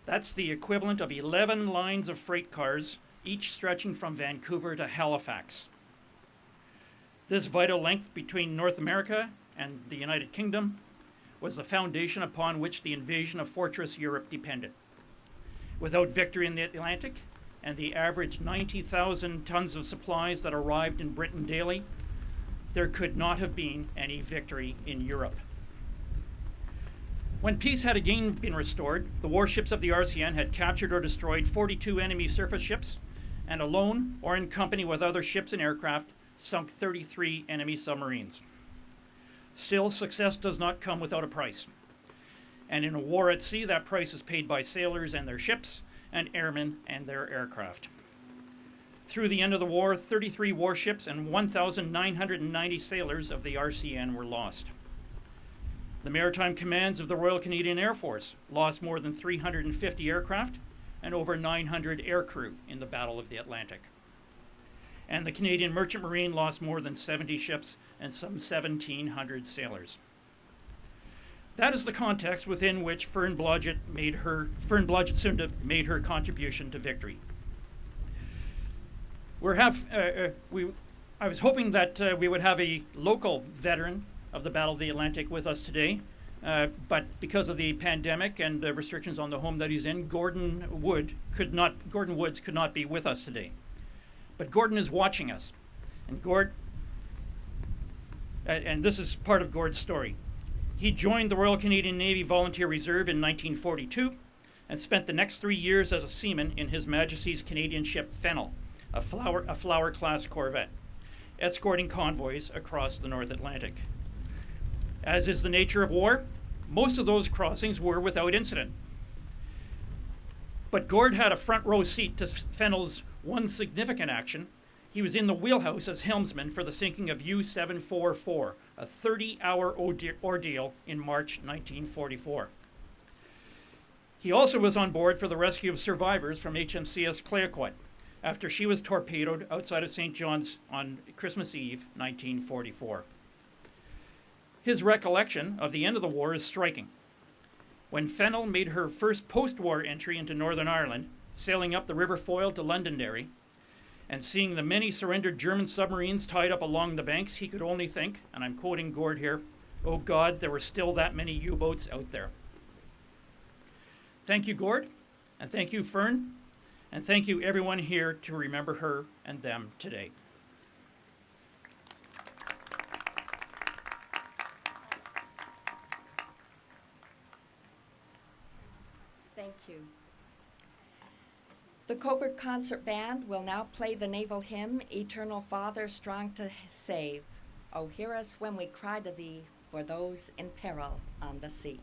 Speaker 10: That's the equivalent of 11 lines of freight cars, each stretching from Vancouver to Halifax. This vital link between North America and the United Kingdom was the foundation upon which the invasion of Fortress Europe depended. Without victory in the Atlantic and the average 90,000 tons of supplies that arrived in Britain daily, there could not have been any victory in Europe. When peace had again been restored, the warships of the RCN had captured or destroyed 42 enemy surface ships, and alone or in company with other ships and aircraft, sunk 33 enemy submarines. Still, success does not come without a price. And in a war at sea, that price is paid by sailors and their ships, and airmen and their aircraft. Through the end of the war, 33 warships and 1,990 sailors of the RCN were lost. The maritime commands of the Royal Canadian Air Force lost more than 350 aircraft and over 900 aircrew in the Battle of the Atlantic. And the Canadian Merchant Marine lost more than 70 ships and some 1,700 sailors. That is the context within which Fern Blodgett Sunde made her contribution to victory. I was hoping that we would have a local veteran of the Battle of the Atlantic with us today, but because of the pandemic and the restrictions on the home that he's in, Gordon Woods could not be with us today. But Gordon is watching us, and this is part of Gord's story. He joined the Royal Canadian Navy Volunteer Reserve in 1942 and spent the next 3 years as a seaman in His Majesty's Canadian ship Fennel, a Flower-class corvette, escorting convoys across the North Atlantic. As is the nature of war, most of those crossings were without incident. But Gord had a front row seat to Fennel's one significant action. He was in the wheelhouse as helmsman for the sinking of U-744, a 30-hour ordeal in March 1944. He also was on board for the rescue of survivors from HMCS Clayoquot after she was torpedoed outside of St. John's on Christmas Eve, 1944. His recollection of the end of the war is striking. When Fennell made her first post-war entry into Northern Ireland, sailing up the River Foyle to Londonderry, and seeing the many surrendered German submarines tied up along the banks, he could only think, and I'm quoting Gord here, "Oh God, there were still that many U-boats out there." Thank you, Gord, and thank you, Fern, and thank you everyone here to remember her and them today.
Speaker 2: Thank you. The Cobourg Concert Band will now play the naval hymn, Eternal Father, Strong to Save. Oh, hear us when we cry to thee for those in peril on the sea.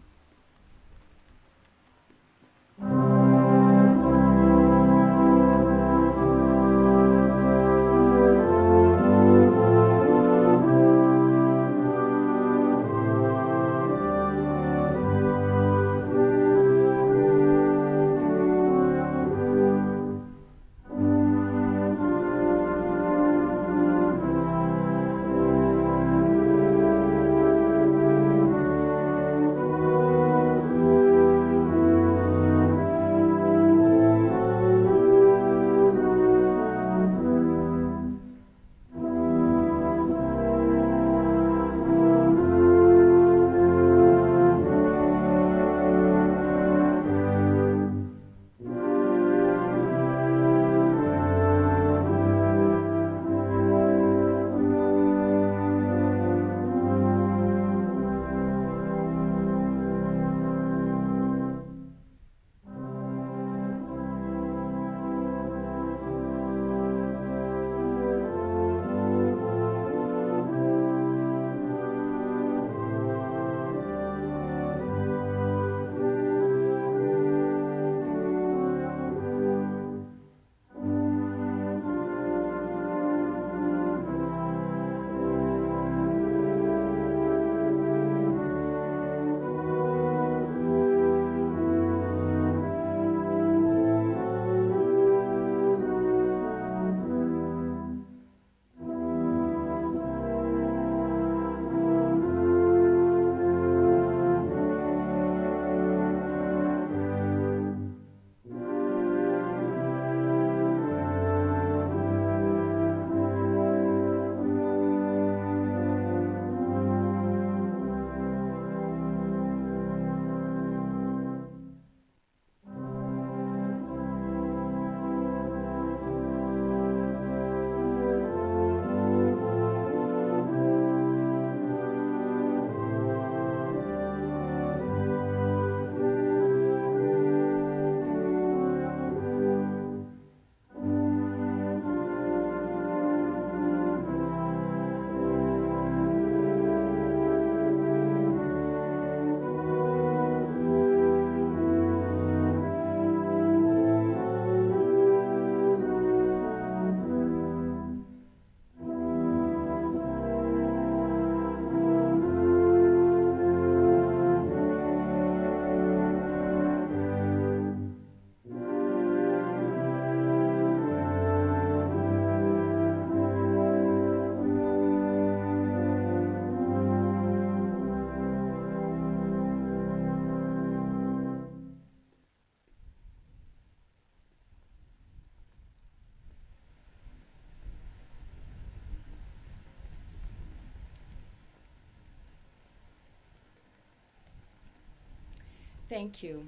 Speaker 2: Thank you.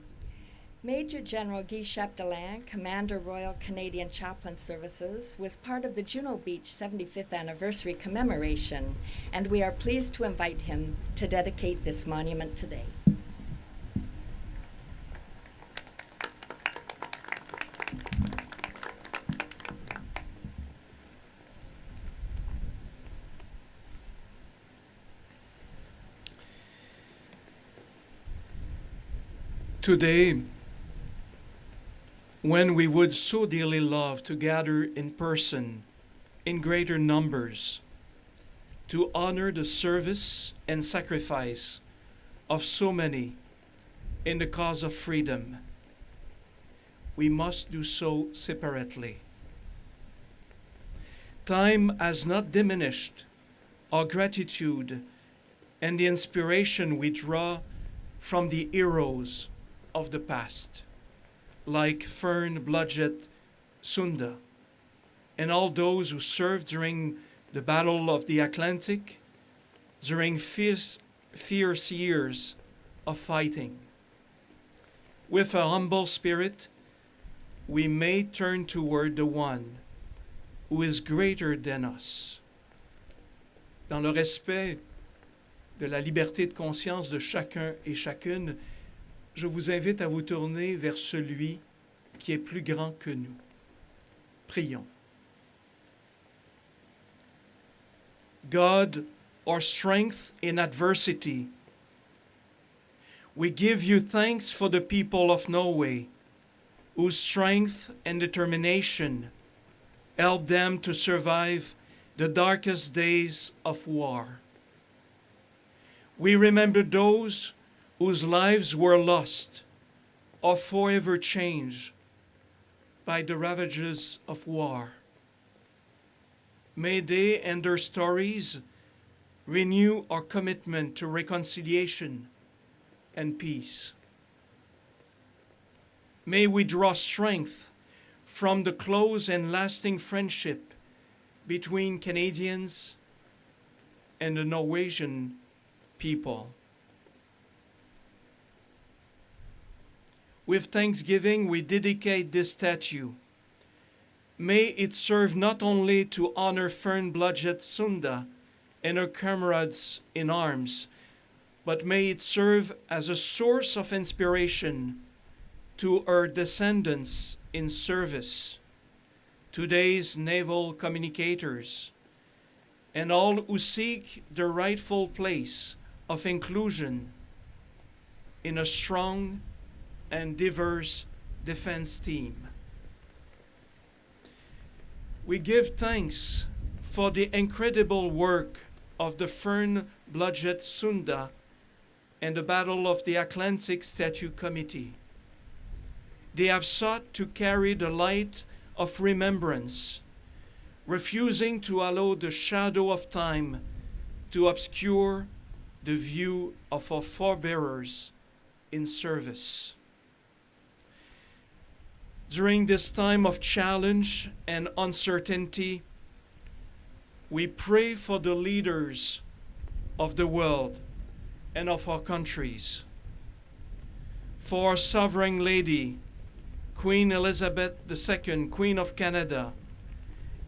Speaker 2: Major General Guy Chapdelain, Commander Royal Canadian Chaplain Services, was part of the Juno Beach 75th Anniversary Commemoration, and we are pleased to invite him to dedicate this monument today.
Speaker 11: Today, when we would so dearly love to gather in person in greater numbers to honor the service and sacrifice of so many in the cause of freedom. We must do so separately. Time has not diminished our gratitude and the inspiration we draw from the heroes of the past, like Fern Blodgett Sunde, and all those who served during the Battle of the Atlantic, during fierce years of fighting. With a humble spirit, we may turn toward the one who is greater than us. Dans le respect de la liberté de conscience de chacun et chacune, je vous invite à vous tourner vers celui qui est plus grand que nous. Prions. God, our strength in adversity, we give you thanks for the people of Norway, whose strength and determination helped them to survive the darkest days of war. We remember those whose lives were lost or forever changed by the ravages of war. May they and their stories renew our commitment to reconciliation and peace. May we draw strength from the close and lasting friendship between Canadians and the Norwegian people. With thanksgiving, we dedicate this statue. May it serve not only to honor Fern Blodgett Sunde and her comrades in arms, but may it serve as a source of inspiration to her descendants in service, today's naval communicators, and all who seek the rightful place of inclusion in a strong and diverse defense team. We give thanks for the incredible work of the Fern Blodgett Sunde and the Battle of the Atlantic Statue Committee. They have sought to carry the light of remembrance, refusing to allow the shadow of time to obscure the view of our forebearers in service. During this time of challenge and uncertainty, we pray for the leaders of the world and of our countries, for our Sovereign Lady, Queen Elizabeth II, Queen of Canada,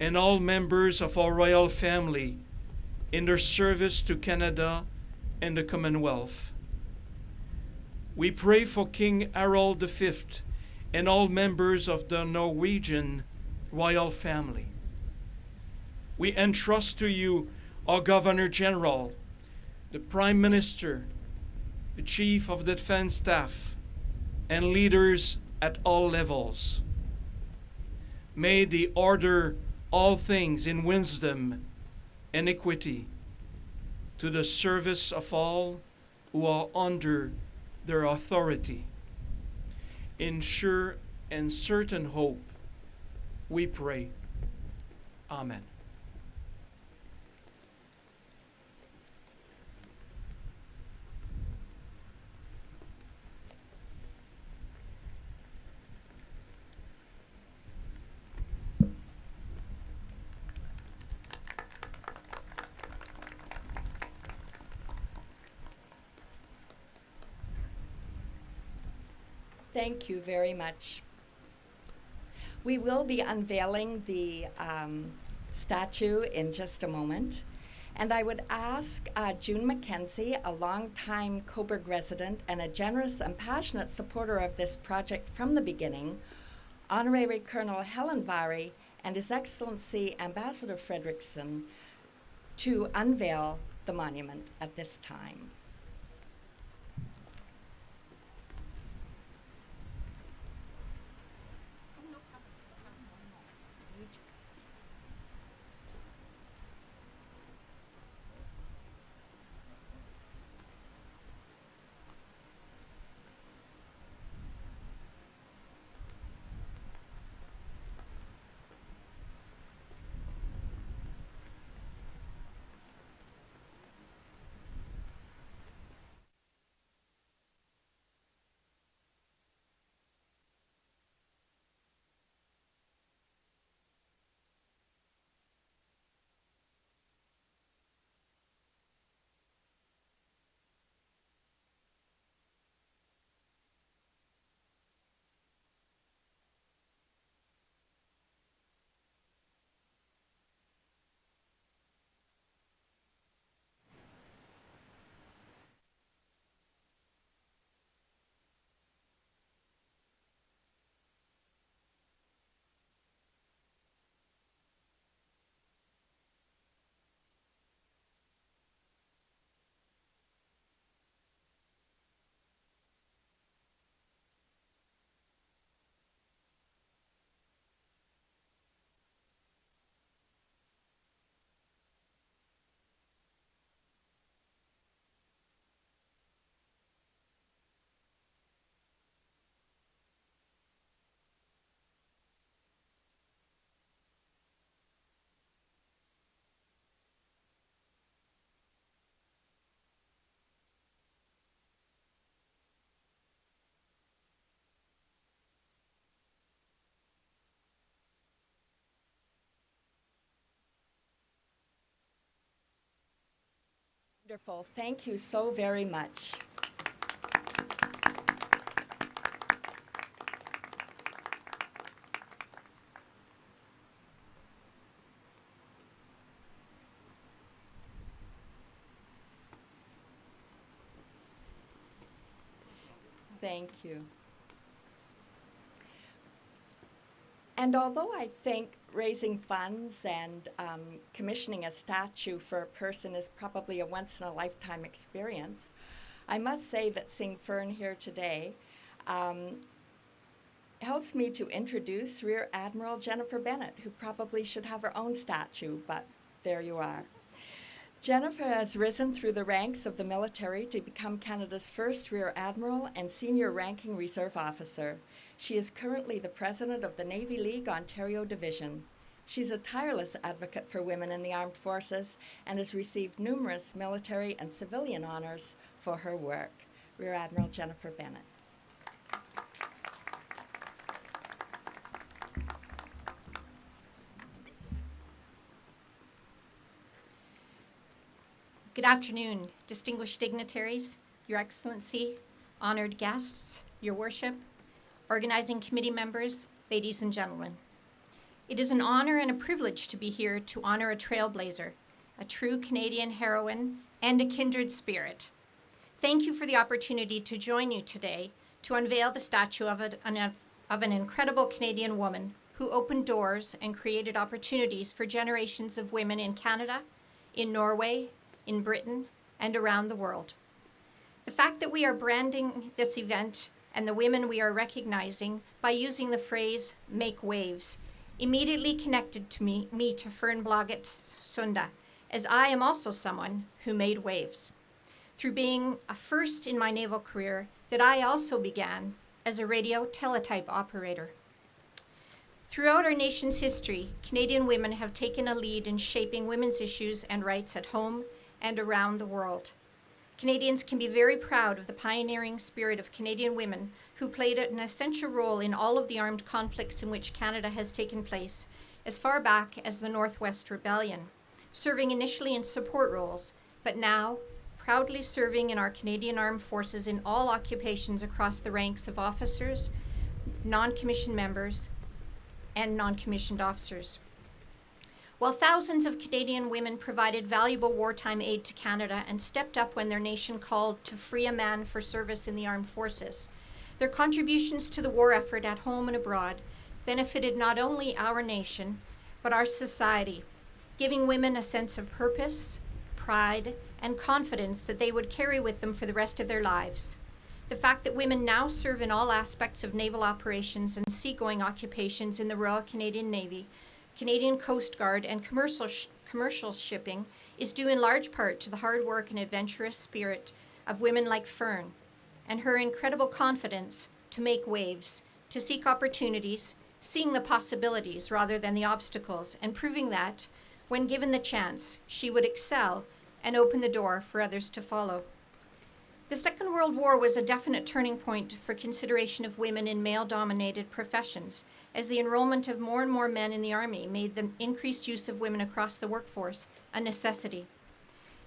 Speaker 11: and all members of our royal family in their service to Canada and the Commonwealth. We pray for King Harold V and all members of the Norwegian royal family. We entrust to you our Governor General, the Prime Minister, the Chief of the Defense Staff, and leaders at all levels. May they order all things in wisdom and equity to the service of all who are under their authority. In sure and certain hope, we pray. Amen.
Speaker 2: Thank you very much. We will be unveiling the statue in just a moment. And I would ask June McKenzie, a longtime Cobourg resident and a generous and passionate supporter of this project from the beginning, Honorary Colonel Helen Vary and His Excellency Ambassador Fredrickson, to unveil the monument at this time. Wonderful. Thank you so very much. Thank you. And although I think raising funds and commissioning a statue for a person is probably a once-in-a-lifetime experience, I must say that seeing Fern here today helps me to introduce Rear Admiral Jennifer Bennett, who probably should have her own statue, but there you are. Jennifer has risen through the ranks of the military to become Canada's first Rear Admiral and senior ranking reserve officer. She is currently the president of the Navy League Ontario Division. She's a tireless advocate for women in the armed forces and has received numerous military and civilian honors for her work. Rear Admiral Jennifer Bennett.
Speaker 12: Good afternoon, distinguished dignitaries, Your Excellency, honored guests, Your Worship, organizing committee members, ladies and gentlemen. It is an honor and a privilege to be here to honor a trailblazer, a true Canadian heroine, and a kindred spirit. Thank you for the opportunity to join you today to unveil the statue of an incredible Canadian woman who opened doors and created opportunities for generations of women in Canada, in Norway, in Britain, and around the world. The fact that we are branding this event and the women we are recognizing by using the phrase "make waves" immediately connected to me to Fern Blodgett Sunde, as I am also someone who made waves. Through being a first in my naval career that I also began as a radio teletype operator. Throughout our nation's history, Canadian women have taken a lead in shaping women's issues and rights at home and around the world. Canadians can be very proud of the pioneering spirit of Canadian women who played an essential role in all of the armed conflicts in which Canada has taken place, as far back as the Northwest Rebellion, serving initially in support roles, but now proudly serving in our Canadian Armed Forces in all occupations across the ranks of officers, non-commissioned members, and non-commissioned officers. While thousands of Canadian women provided valuable wartime aid to Canada and stepped up when their nation called to free a man for service in the armed forces, their contributions to the war effort at home and abroad benefited not only our nation, but our society, giving women a sense of purpose, pride, and confidence that they would carry with them for the rest of their lives. The fact that women now serve in all aspects of naval operations and seagoing occupations in the Royal Canadian Navy, Canadian Coast Guard, and commercial shipping is due in large part to the hard work and adventurous spirit of women like Fern and her incredible confidence to make waves, to seek opportunities, seeing the possibilities rather than the obstacles, and proving that, when given the chance, she would excel and open the door for others to follow. The Second World War was a definite turning point for consideration of women in male-dominated professions, as the enrollment of more and more men in the Army made the increased use of women across the workforce a necessity.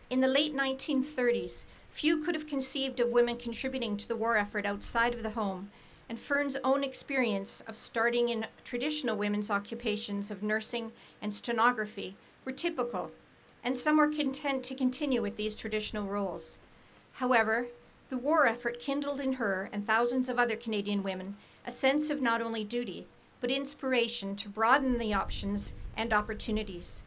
Speaker 12: In the late 1930s, few could have conceived of women contributing to the war effort outside of the home, and Fern's own experience of starting in traditional women's occupations of nursing and stenography were typical, and some were content to continue with these traditional roles. However, the war effort kindled in her and thousands of other Canadian women a sense of not only duty, but inspiration to broaden the options and opportunities.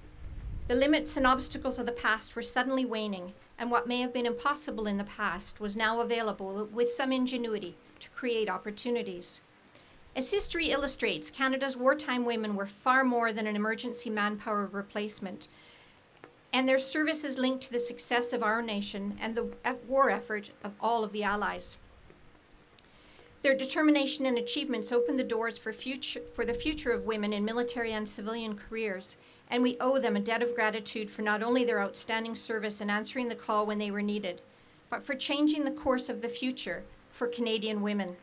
Speaker 12: The limits and obstacles of the past were suddenly waning, and what may have been impossible in the past was now available with some ingenuity to create opportunities. As history illustrates, Canada's wartime women were far more than an emergency manpower replacement, and their service is linked to the success of our nation and the war effort of all of the Allies. Their determination and achievements opened the doors for the future of women in military and civilian careers, and we owe them a debt of gratitude for not only their outstanding service in answering the call when they were needed, but for changing the course of the future for Canadian women.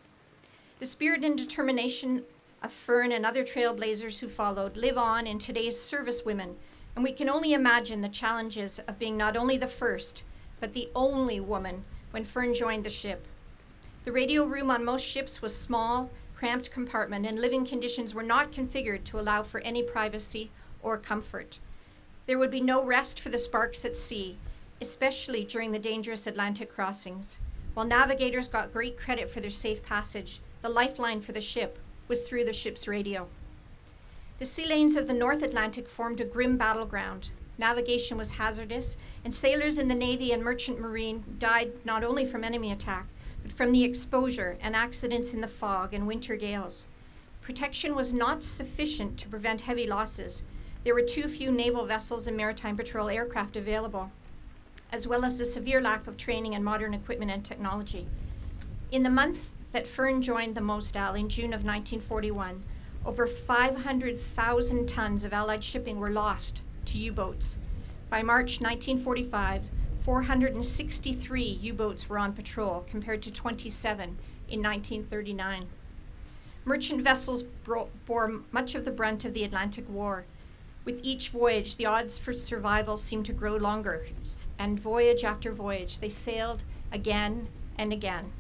Speaker 12: The spirit and determination of Fern and other trailblazers who followed live on in today's service women, and we can only imagine the challenges of being not only the first, but the only woman when Fern joined the ship. The radio room on most ships was small, cramped compartment, and living conditions were not configured to allow for any privacy or comfort. There would be no rest for the sparks at sea, especially during the dangerous Atlantic crossings. While navigators got great credit for their safe passage, the lifeline for the ship was through the ship's radio. The sea lanes of the North Atlantic formed a grim battleground. Navigation was hazardous, and sailors in the Navy and Merchant Marine died not only from enemy attack, but from the exposure and accidents in the fog and winter gales. Protection was not sufficient to prevent heavy losses. There were too few naval vessels and maritime patrol aircraft available, as well as the severe lack of training and modern equipment and technology. In the month that Fern joined the Mosdal in June of 1941, over 500,000 tons of Allied shipping were lost to U-boats. By March 1945, 463 U-boats were on patrol, compared to 27 in 1939. Merchant vessels bore much of the brunt of the Atlantic War. With each voyage, the odds for survival seemed to grow longer, and voyage after voyage, they sailed again and again.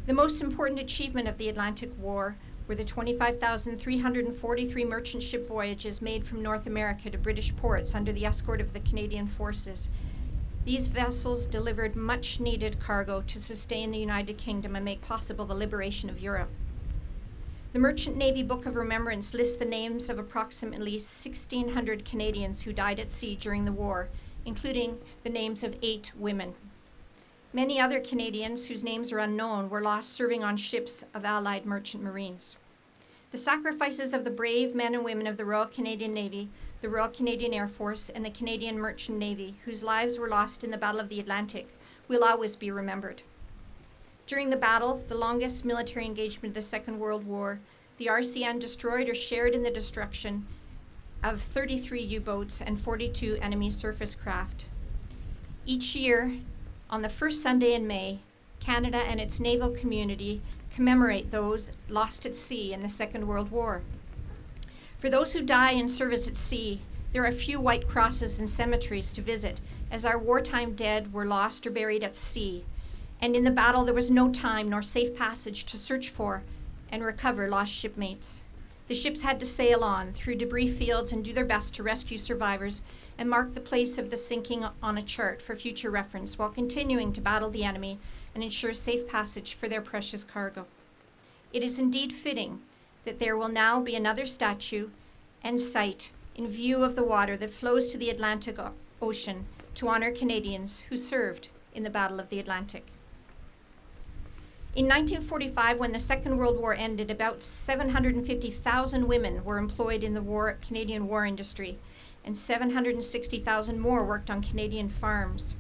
Speaker 12: The most important achievement of the Atlantic War were the 25,343 merchant ship voyages made from North America to British ports under the escort of the Canadian forces. These vessels delivered much needed cargo to sustain the United Kingdom and make possible the liberation of Europe. The Merchant Navy Book of Remembrance lists the names of approximately 1,600 Canadians who died at sea during the war, including the names of 8 women. Many other Canadians whose names are unknown were lost serving on ships of Allied merchant marines. The sacrifices of the brave men and women of the Royal Canadian Navy, the Royal Canadian Air Force, and the Canadian Merchant Navy, whose lives were lost in the Battle of the Atlantic, will always be remembered. During the battle, the longest military engagement of the Second World War, the RCN destroyed or shared in the destruction of 33 U-boats and 42 enemy surface craft. Each year, on the first Sunday in May, Canada and its naval community commemorate those lost at sea in the Second World War. For those who die in service at sea, there are few white crosses and cemeteries to visit, as our wartime dead were lost or buried at sea, and in the battle there was no time nor safe passage to search for and recover lost shipmates. The ships had to sail on through debris fields and do their best to rescue survivors and mark the place of the sinking on a chart for future reference, while continuing to battle the enemy and ensure safe passage for their precious cargo. It is indeed fitting that there will now be another statue and site in view of the water that flows to the Atlantic Ocean to honor Canadians who served in the Battle of the Atlantic. In 1945, when the Second World War ended, about 750,000 women were employed in the Canadian war industry, and 760,000 more worked on Canadian farms.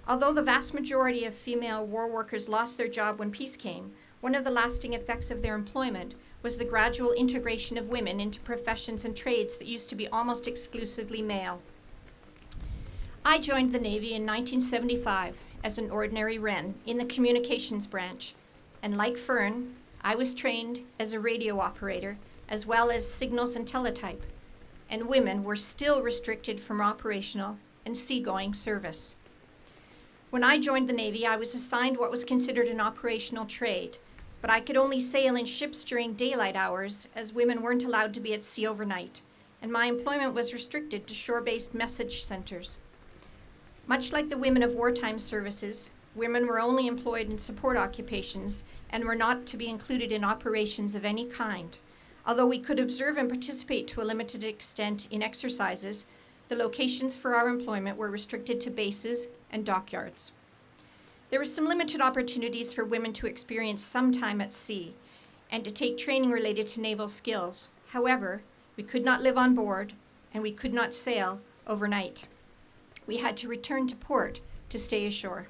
Speaker 12: Although the vast majority of female war workers lost their job when peace came, one of the lasting effects of their employment was the gradual integration of women into professions and trades that used to be almost exclusively male. I joined the Navy in 1975 as an ordinary Wren in the communications branch, and like Fern, I was trained as a radio operator as well as signals and teletype, and women were still restricted from operational and seagoing service. When I joined the Navy, I was assigned what was considered an operational trade, but I could only sail in ships during daylight hours, as women weren't allowed to be at sea overnight, and my employment was restricted to shore-based message centers. Much like the women of wartime services, women were only employed in support occupations and were not to be included in operations of any kind. Although we could observe and participate to a limited extent in exercises, the locations for our employment were restricted to bases and dockyards. There were some limited opportunities for women to experience some time at sea and to take training related to naval skills. However, we could not live on board and we could not sail overnight. We had to return to port to stay ashore.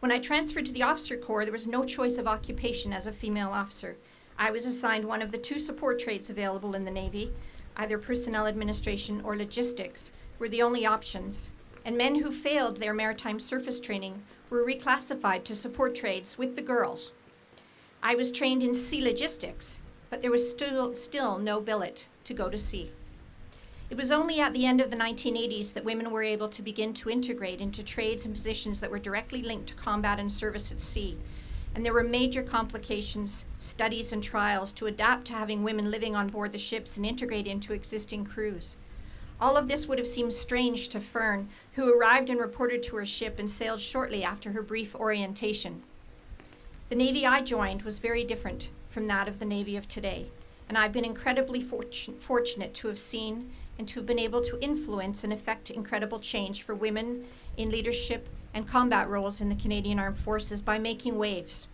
Speaker 12: When I transferred to the officer corps, there was no choice of occupation as a female officer. I was assigned one of the 2 support trades available in the Navy. Either personnel administration or logistics were the only options, and men who failed their maritime surface training were reclassified to support trades with the girls. I was trained in sea logistics, but there was still no billet to go to sea. It was only at the end of the 1980s that women were able to begin to integrate into trades and positions that were directly linked to combat and service at sea. And there were major complications, studies, and trials to adapt to having women living on board the ships and integrate into existing crews. All of this would have seemed strange to Fern, who arrived and reported to her ship and sailed shortly after her brief orientation. The Navy I joined was very different from that of the Navy of today, and I've been incredibly fortunate to have seen and to have been able to influence and effect incredible change for women in leadership and combat roles in the Canadian Armed Forces by making waves.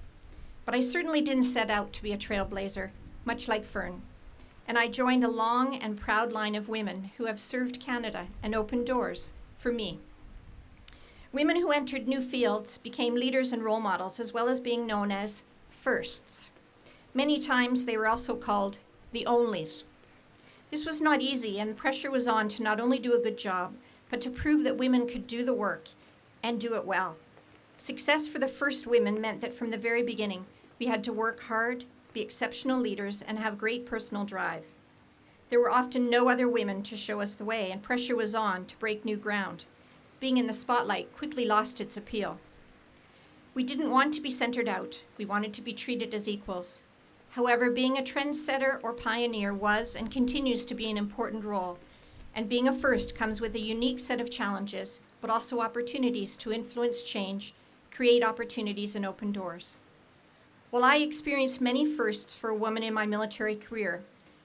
Speaker 12: But I certainly didn't set out to be a trailblazer, much like Fern. And I joined a long and proud line of women who have served Canada and opened doors for me. Women who entered new fields became leaders and role models, as well as being known as firsts. Many times they were also called the onlys. This was not easy, and pressure was on to not only do a good job, but to prove that women could do the work and do it well. Success for the first women meant that from the very beginning, we had to work hard, be exceptional leaders, and have great personal drive. There were often no other women to show us the way, and pressure was on to break new ground. Being in the spotlight quickly lost its appeal. We didn't want to be centered out. We wanted to be treated as equals. However, being a trendsetter or pioneer was and continues to be an important role, and being a first comes with a unique set of challenges, but also opportunities to influence change, create opportunities, and open doors. While I experienced many firsts for a woman in my military career,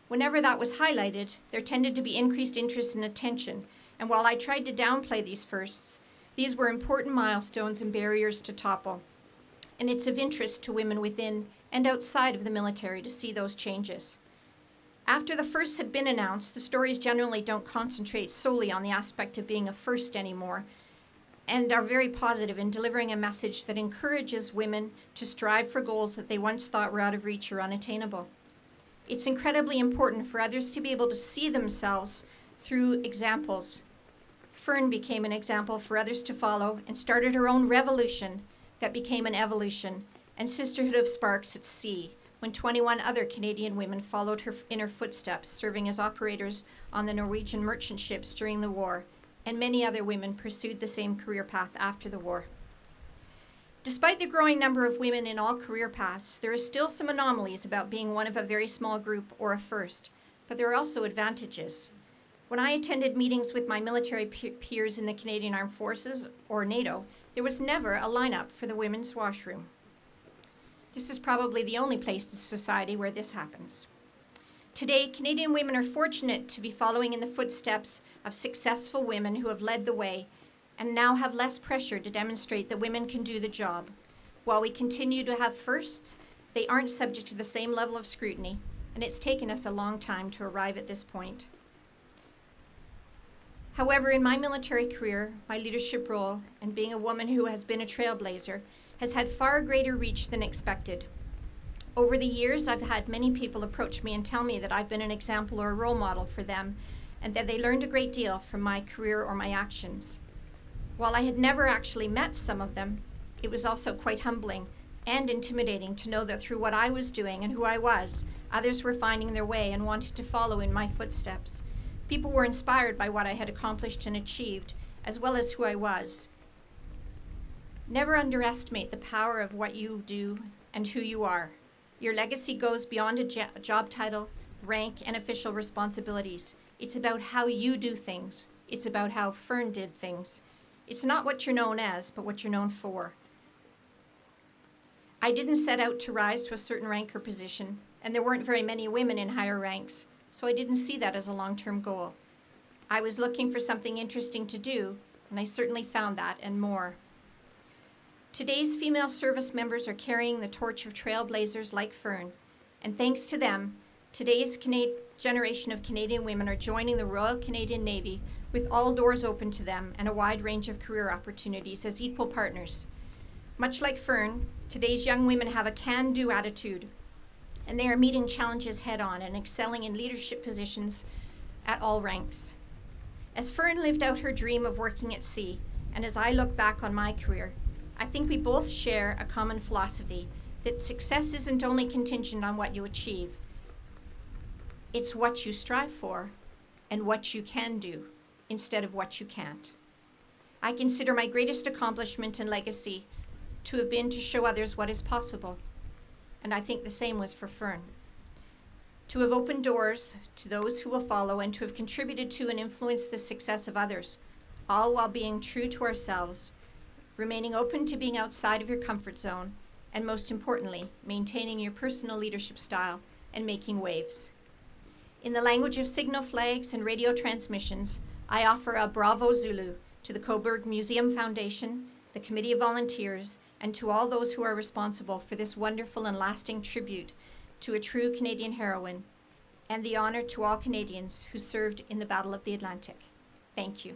Speaker 12: whenever that was highlighted, there tended to be increased interest and attention, and while I tried to downplay these firsts, these were important milestones and barriers to topple. And it's of interest to women within and outside of the military to see those changes. After the firsts had been announced, the stories generally don't concentrate solely on the aspect of being a first anymore, and are very positive in delivering a message that encourages women to strive for goals that they once thought were out of reach or unattainable. It's incredibly important for others to be able to see themselves through examples. Fern became an example for others to follow and started her own revolution that became an evolution, and Sisterhood of Sparks at Sea, when 21 other Canadian women followed her in her footsteps, serving as operators on the Norwegian merchant ships during the war, and many other women pursued the same career path after the war. Despite the growing number of women in all career paths, there are still some anomalies about being one of a very small group or a first, but there are also advantages. When I attended meetings with my military peers in the Canadian Armed Forces, or NATO, there was never a lineup for the women's washroom. This is probably the only place in society where this happens. Today, Canadian women are fortunate to be following in the footsteps of successful women who have led the way and now have less pressure to demonstrate that women can do the job. While we continue to have firsts, they aren't subject to the same level of scrutiny, and it's taken us a long time to arrive at this point. However, in my military career, my leadership role, and being a woman who has been a trailblazer, has had far greater reach than expected. Over the years, I've had many people approach me and tell me that I've been an example or a role model for them, and that they learned a great deal from my career or my actions. While I had never actually met some of them, it was also quite humbling and intimidating to know that through what I was doing and who I was, others were finding their way and wanted to follow in my footsteps. People were inspired by what I had accomplished and achieved, as well as who I was. Never underestimate the power of what you do and who you are. Your legacy goes beyond a job title, rank, and official responsibilities. It's about how you do things. It's about how Fern did things. It's not what you're known as, but what you're known for. I didn't set out to rise to a certain rank or position, and there weren't very many women in higher ranks, so I didn't see that as a long-term goal. I was looking for something interesting to do, and I certainly found that and more. Today's female service members are carrying the torch of trailblazers like Fern, and thanks to them, today's generation of Canadian women are joining the Royal Canadian Navy with all doors open to them and a wide range of career opportunities as equal partners. Much like Fern, today's young women have a can-do attitude, and they are meeting challenges head-on and excelling in leadership positions at all ranks. As Fern lived out her dream of working at sea, and as I look back on my career, I think we both share a common philosophy that success isn't only contingent on what you achieve. It's what you strive for and what you can do instead of what you can't. I consider my greatest accomplishment and legacy to have been to show others what is possible, and I think the same was for Fern. To have opened doors to those who will follow and to have contributed to and influenced the success of others, all while being true to ourselves, remaining open to being outside of your comfort zone, and most importantly, maintaining your personal leadership style and making waves. In the language of signal flags and radio transmissions, I offer a Bravo Zulu to the Cobourg Museum Foundation, the Committee of Volunteers, and to all those who are responsible for this wonderful and lasting tribute to a true Canadian heroine, and the honor to all Canadians who served in the Battle of the Atlantic. Thank you.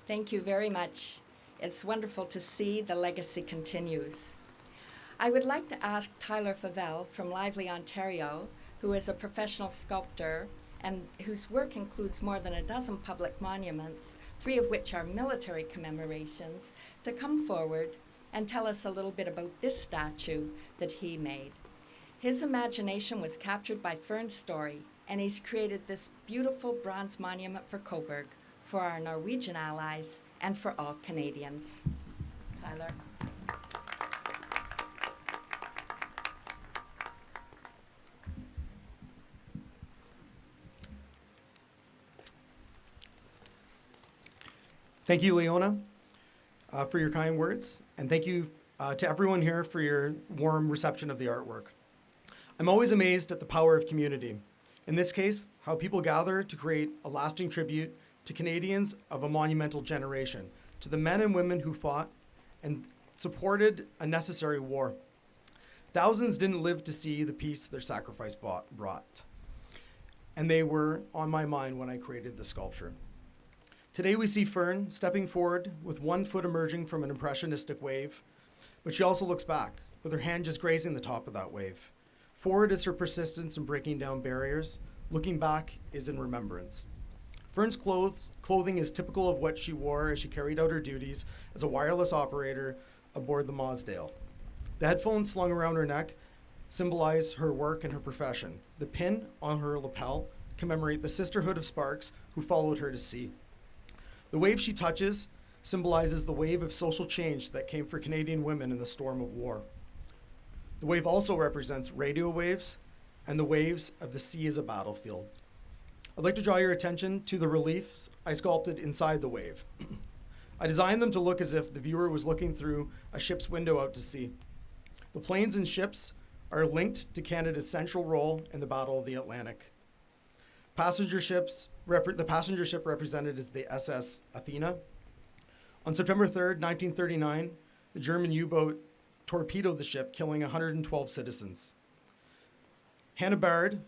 Speaker 2: Thank you very much. It's wonderful to see the legacy continues. I would like to ask Tyler Favell from Lively, Ontario, who is a professional sculptor and whose work includes more than a dozen public monuments, 3 of which are military commemorations, to come forward and tell us a little bit about this statue that he made. His imagination was captured by Fern's story, and he's created this beautiful bronze monument for Cobourg, for our Norwegian allies, and for all Canadians. Tyler.
Speaker 13: Thank you, Leona, for your kind words, and thank you to everyone here for your warm reception of the artwork. I'm always amazed at the power of community. In this case, how people gather to create a lasting tribute to Canadians of a monumental generation, to the men and women who fought and supported a necessary war. Thousands didn't live to see the peace their sacrifice brought, and they were on my mind when I created the sculpture. Today we see Fern stepping forward with one foot emerging from an impressionistic wave, but she also looks back, with her hand just grazing the top of that wave. Forward is her persistence in breaking down barriers. Looking back is in remembrance. Fern's clothing is typical of what she wore as she carried out her duties as a wireless operator aboard the Mosdale. The headphones slung around her neck symbolize her work and her profession. The pin on her lapel commemorate the sisterhood of sparks who followed her to sea. The wave she touches symbolizes the wave of social change that came for Canadian women in the storm of war. The wave also represents radio waves and the waves of the sea as a battlefield. I'd like to draw your attention to the reliefs I sculpted inside the wave. I designed them to look as if the viewer was looking through a ship's window out to sea. The planes and ships are linked to Canada's central role in the Battle of the Atlantic. The passenger ship represented is the SS Athena. On September 3rd, 1939, the German U-boat torpedoed the ship, killing 112 citizens. Hannah Baird,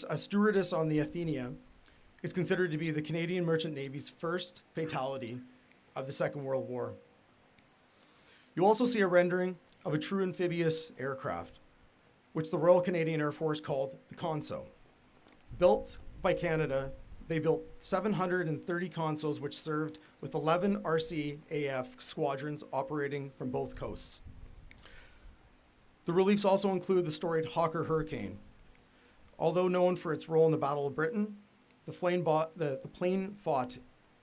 Speaker 13: a stewardess on the Athenia, is considered to be the Canadian Merchant Navy's first fatality of the Second World War. You also see a rendering of a true amphibious aircraft, which the Royal Canadian Air Force called the Conso. Built by Canada, they built 730 Consos, which served with 11 RCAF squadrons operating from both coasts. The reliefs also include the storied Hawker Hurricane. Although known for its role in the Battle of Britain, the plane fought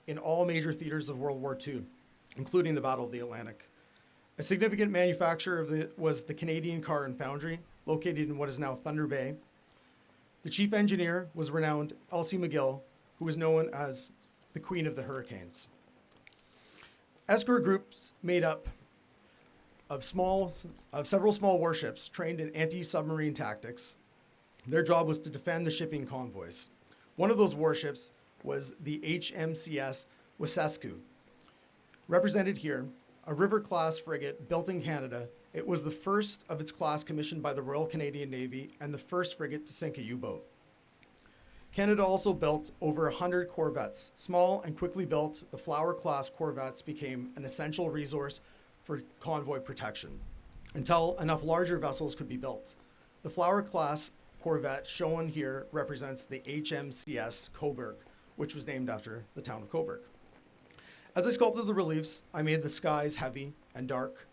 Speaker 13: in all major theaters of World War II, including the Battle of the Atlantic. A significant manufacturer was the Canadian Car and Foundry, located in what is now Thunder Bay. The chief engineer was renowned Elsie McGill, who was known as the Queen of the Hurricanes. Escort groups made up of several small warships trained in anti-submarine tactics. Their job was to defend the shipping convoys. One of those warships was the HMCS Wasescu. Represented here, a River-class frigate built in Canada, it was the first of its class commissioned by the Royal Canadian Navy and the first frigate to sink a U-boat. Canada also built over 100 corvettes. Small and quickly built, the Flower-class corvettes became an essential resource for convoy protection until enough larger vessels could be built. The Flower-class corvette shown here represents the HMCS Cobourg, which was named after the town of Cobourg. As I sculpted the reliefs, I made the skies heavy and dark,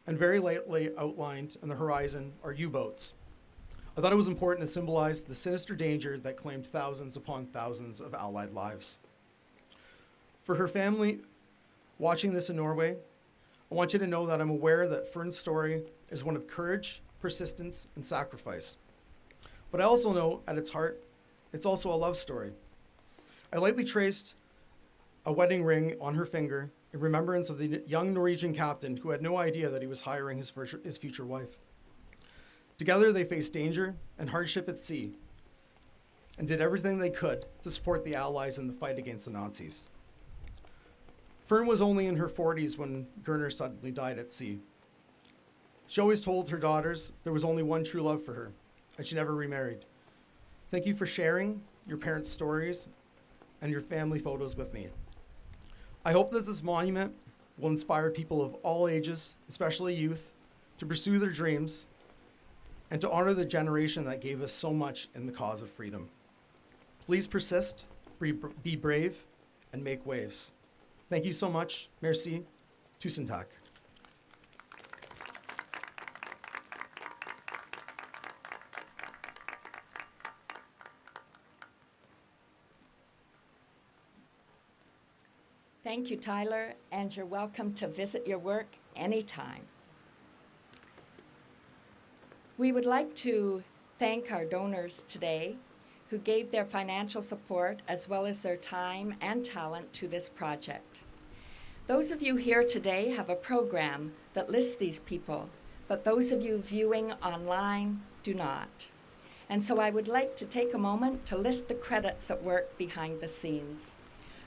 Speaker 13: and very lightly outlined on the horizon are U-boats. I thought it was important to symbolize the sinister danger that claimed thousands upon thousands of Allied lives. For her family watching this in Norway, I want you to know that I'm aware that Fern's story is one of courage, persistence, and sacrifice. But I also know at its heart, it's also a love story. I lightly traced a wedding ring on her finger in remembrance of the young Norwegian captain who had no idea that he was hiring his future wife. Together, they faced danger and hardship at sea and did everything they could to support the Allies in the fight against the Nazis. Fern was only in her 40s when Gerner suddenly died at sea. She always told her daughters there was only one true love for her, and she never remarried. Thank you for sharing your parents' stories and your family photos with me. I hope that this monument will inspire people of all ages, especially youth, to pursue their dreams and to honor the generation that gave us so much in the cause of freedom. Please persist, be brave, and make waves. Thank you so much. Merci. Tusen tak.
Speaker 2: Thank you, Tyler, and you're welcome to visit your work anytime. We would like to thank our donors today who gave their financial support as well as their time and talent to this project. Those of you here today have a program that lists these people, but those of you viewing online do not. And so I would like to take a moment to list the credits that work behind the scenes.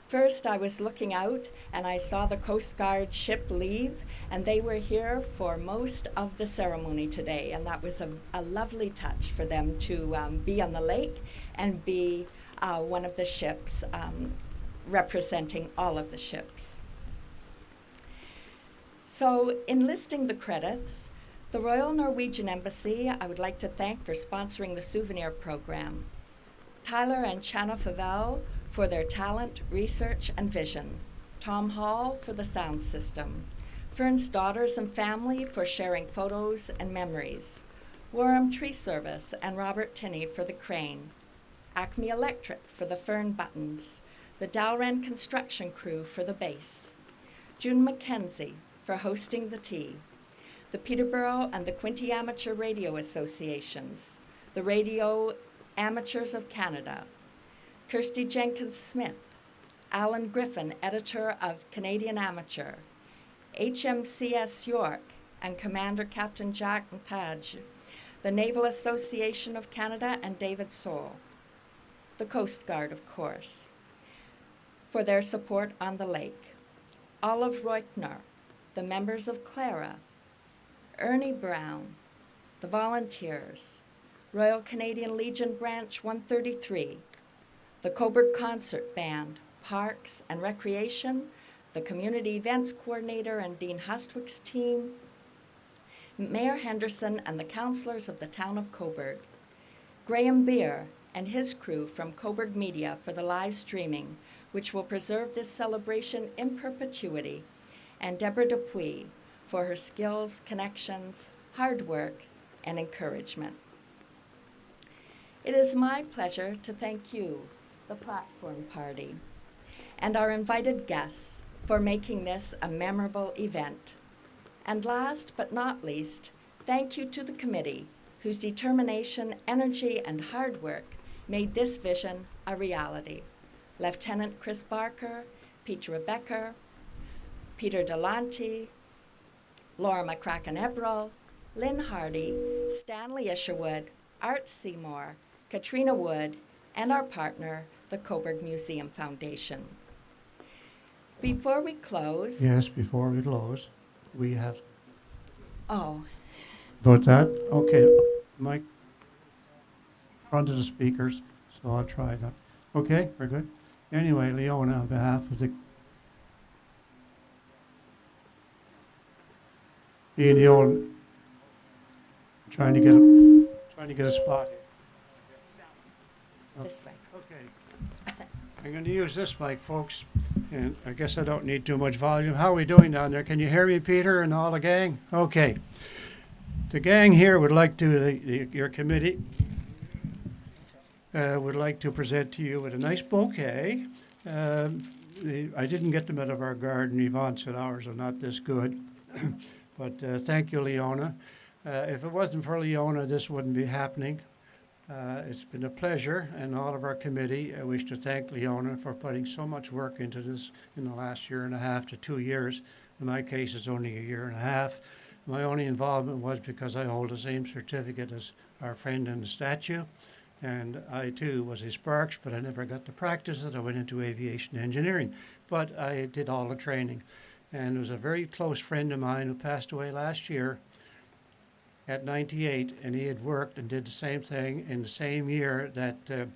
Speaker 2: First, I was looking out and I saw the Coast Guard ship leave, and they were here for most of the ceremony today, and that was a lovely touch for them to be on the lake and be one of the ships representing all of the ships. So in listing the credits, the Royal Norwegian Embassy I would like to thank for sponsoring the souvenir program. Tyler and Chana Favel for their talent, research, and vision. Tom Hall for the sound system. Fern's daughters and family for sharing photos and memories. Warham Tree Service and Robert Tinney for the crane. Acme Electric for the Fern buttons. The Dalren construction crew for the base. June McKenzie for hosting the tea. The Peterborough and the Quinte Amateur Radio Associations. The Radio Amateurs of Canada. Kirsty Jenkins-Smith, Alan Griffin, editor of Canadian Amateur, HMCS York, and Commander Captain Jack Mpage, the Naval Association of Canada, and David Soule, the Coast Guard, of course, for their support on the lake, Olive Reutner, the members of Clara, Ernie Brown, the volunteers, Royal Canadian Legion Branch 133, the Cobourg Concert Band, Parks and Recreation, the Community Events Coordinator and Dean Hustwick's team, Mayor Henderson and the councillors of the town of Cobourg, Graham Beer and his crew from Cobourg Media for the live streaming, which will preserve this celebration in perpetuity, and Deborah Dupuis for her skills, connections, hard work, and encouragement. It is my pleasure to thank you, the platform party, and our invited guests for making this a memorable event. And last but not least, thank you to the committee whose determination, energy, and hard work made this vision a reality. Lieutenant Chris Barker, Peter Becker, Peter Delante, Laura McCracken-Ebrell, Lynn Hardy, Stanley Isherwood, Art Seymour, Katrina Wood, and our partner, the Cobourg Museum Foundation. Before we close...
Speaker 3: Yes, before we close, we have...
Speaker 2: Oh.
Speaker 3: About that? Okay, Mike, front of the speakers, so I'll try that. Okay, we're good? Anyway, Leona, on behalf of the... Being the old... Trying to get a spot.
Speaker 2: This way.
Speaker 3: Okay. I'm going to use this mic, folks. And I guess I don't need too much volume. How are we doing down there? Can you hear me, Peter, and all the gang? Okay. The gang here would like to, your committee would like to present to you with a nice bouquet. I didn't get them out of our garden. Yvonne said ours are not this good. But thank you, Leona. If it wasn't for Leona, this wouldn't be happening. It's been a pleasure, and all of our committee, I wish to thank Leona for putting so much work into this in the last 1.5 to 2 years. In my case, it's only 1.5 years. My only involvement was because I hold the same certificate as our friend in the statue, and I too was a Sparks, but I never got to practice it. I went into aviation engineering, but I did all the training. And there was a very close friend of mine who passed away last year at 98, and he had worked and did the same thing in the same year that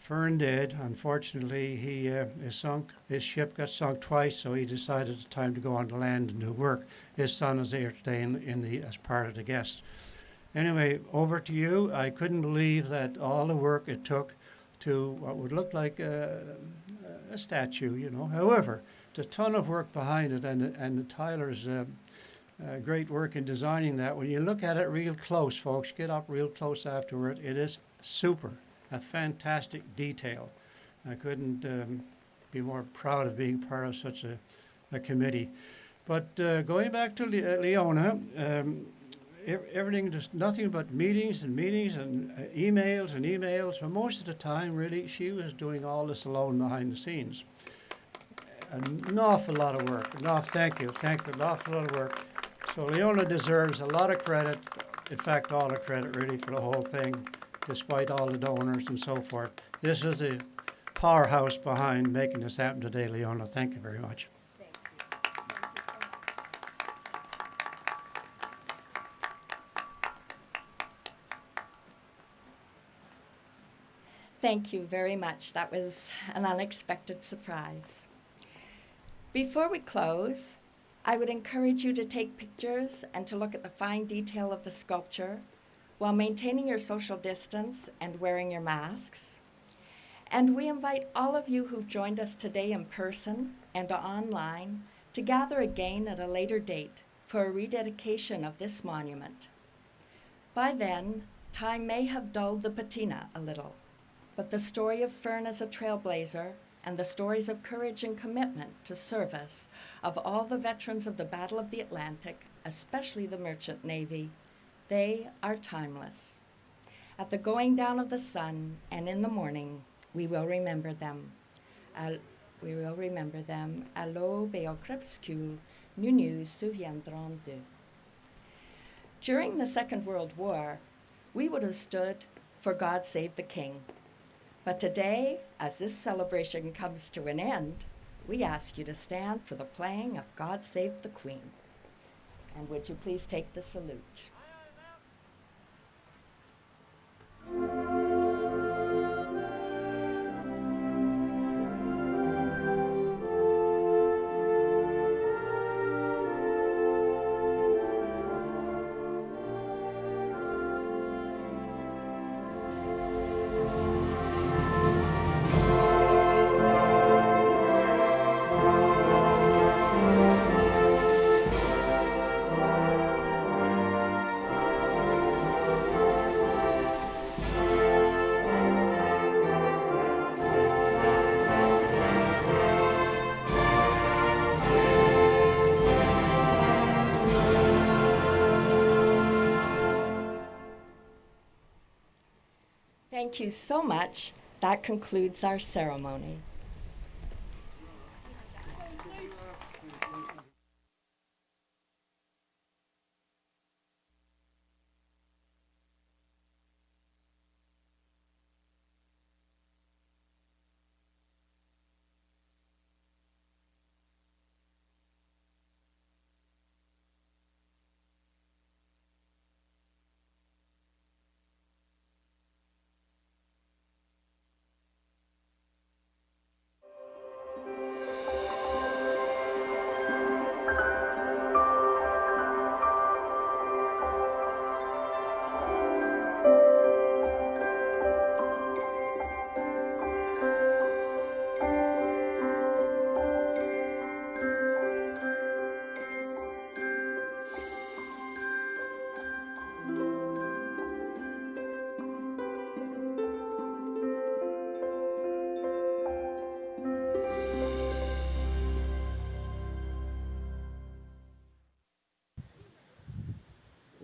Speaker 3: Fern did. Unfortunately, his ship got sunk twice, so he decided it's time to go on the land and do work. His son is there today as part of the guests. Anyway, over to you. I couldn't believe that all the work it took to what would look like a statue, you know. However, there's a ton of work behind it, and Tyler's great work in designing that. When you look at it real close, folks, get up real close afterward, it is super, a fantastic detail. I couldn't be more proud of being part of such a committee. But going back to Leona, everything, just nothing but meetings and meetings and emails and emails. For most of the time, really, she was doing all this alone behind the scenes. An awful lot of work. Thank you, an awful lot of work. So Leona deserves a lot of credit, in fact, all the credit really for the whole thing, despite all the donors and so forth. This is the powerhouse behind making this happen today, Leona. Thank you very much.
Speaker 2: Thank you very much. That was an unexpected surprise. Before we close, I would encourage you to take pictures and to look at the fine detail of the sculpture while maintaining your social distance and wearing your masks. And we invite all of you who've joined us today in person and online to gather again at a later date for a rededication of this monument. By then, time may have dulled the patina a little, but the story of Fern as a trailblazer and the stories of courage and commitment to service of all the veterans of the Battle of the Atlantic, especially the Merchant Navy, they are timeless. At the going down of the sun and in the morning, we will remember them. À l'aube et au crépuscule, nous nous souviendrons d'eux. During the Second World War, we would have stood for God Save the King. But today, as this celebration comes to an end, we ask you to stand for the playing of God Save the Queen. And would you please take the salute? Thank you so much. That concludes our ceremony.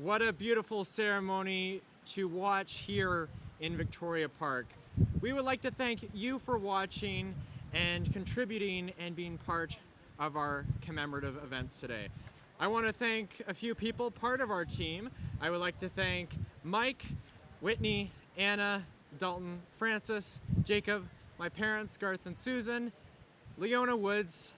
Speaker 6: what a beautiful ceremony to watch here in Victoria Park. We would like to thank you for watching and contributing and being part of our commemorative events today. I want to thank a few people, part of our team. I would like to thank Mike, Whitney, Anna, Dalton, Francis, Jacob, my parents, Garth and Susan, Leona Woods,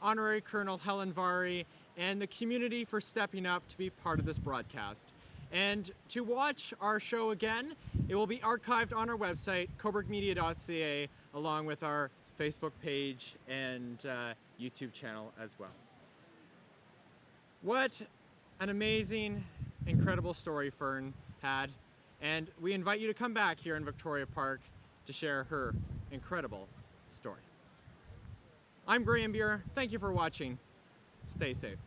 Speaker 6: Honorary Colonel Helen Vari, and the community for stepping up to be part of this broadcast. And to watch our show again, it will be archived on our website, cobourgmedia.ca, along with our Facebook page and YouTube channel as well. What an amazing, incredible story Fern had, and we invite you to come back here in Victoria Park to share her incredible story. I'm Graham Buer. Thank you for watching. Stay safe.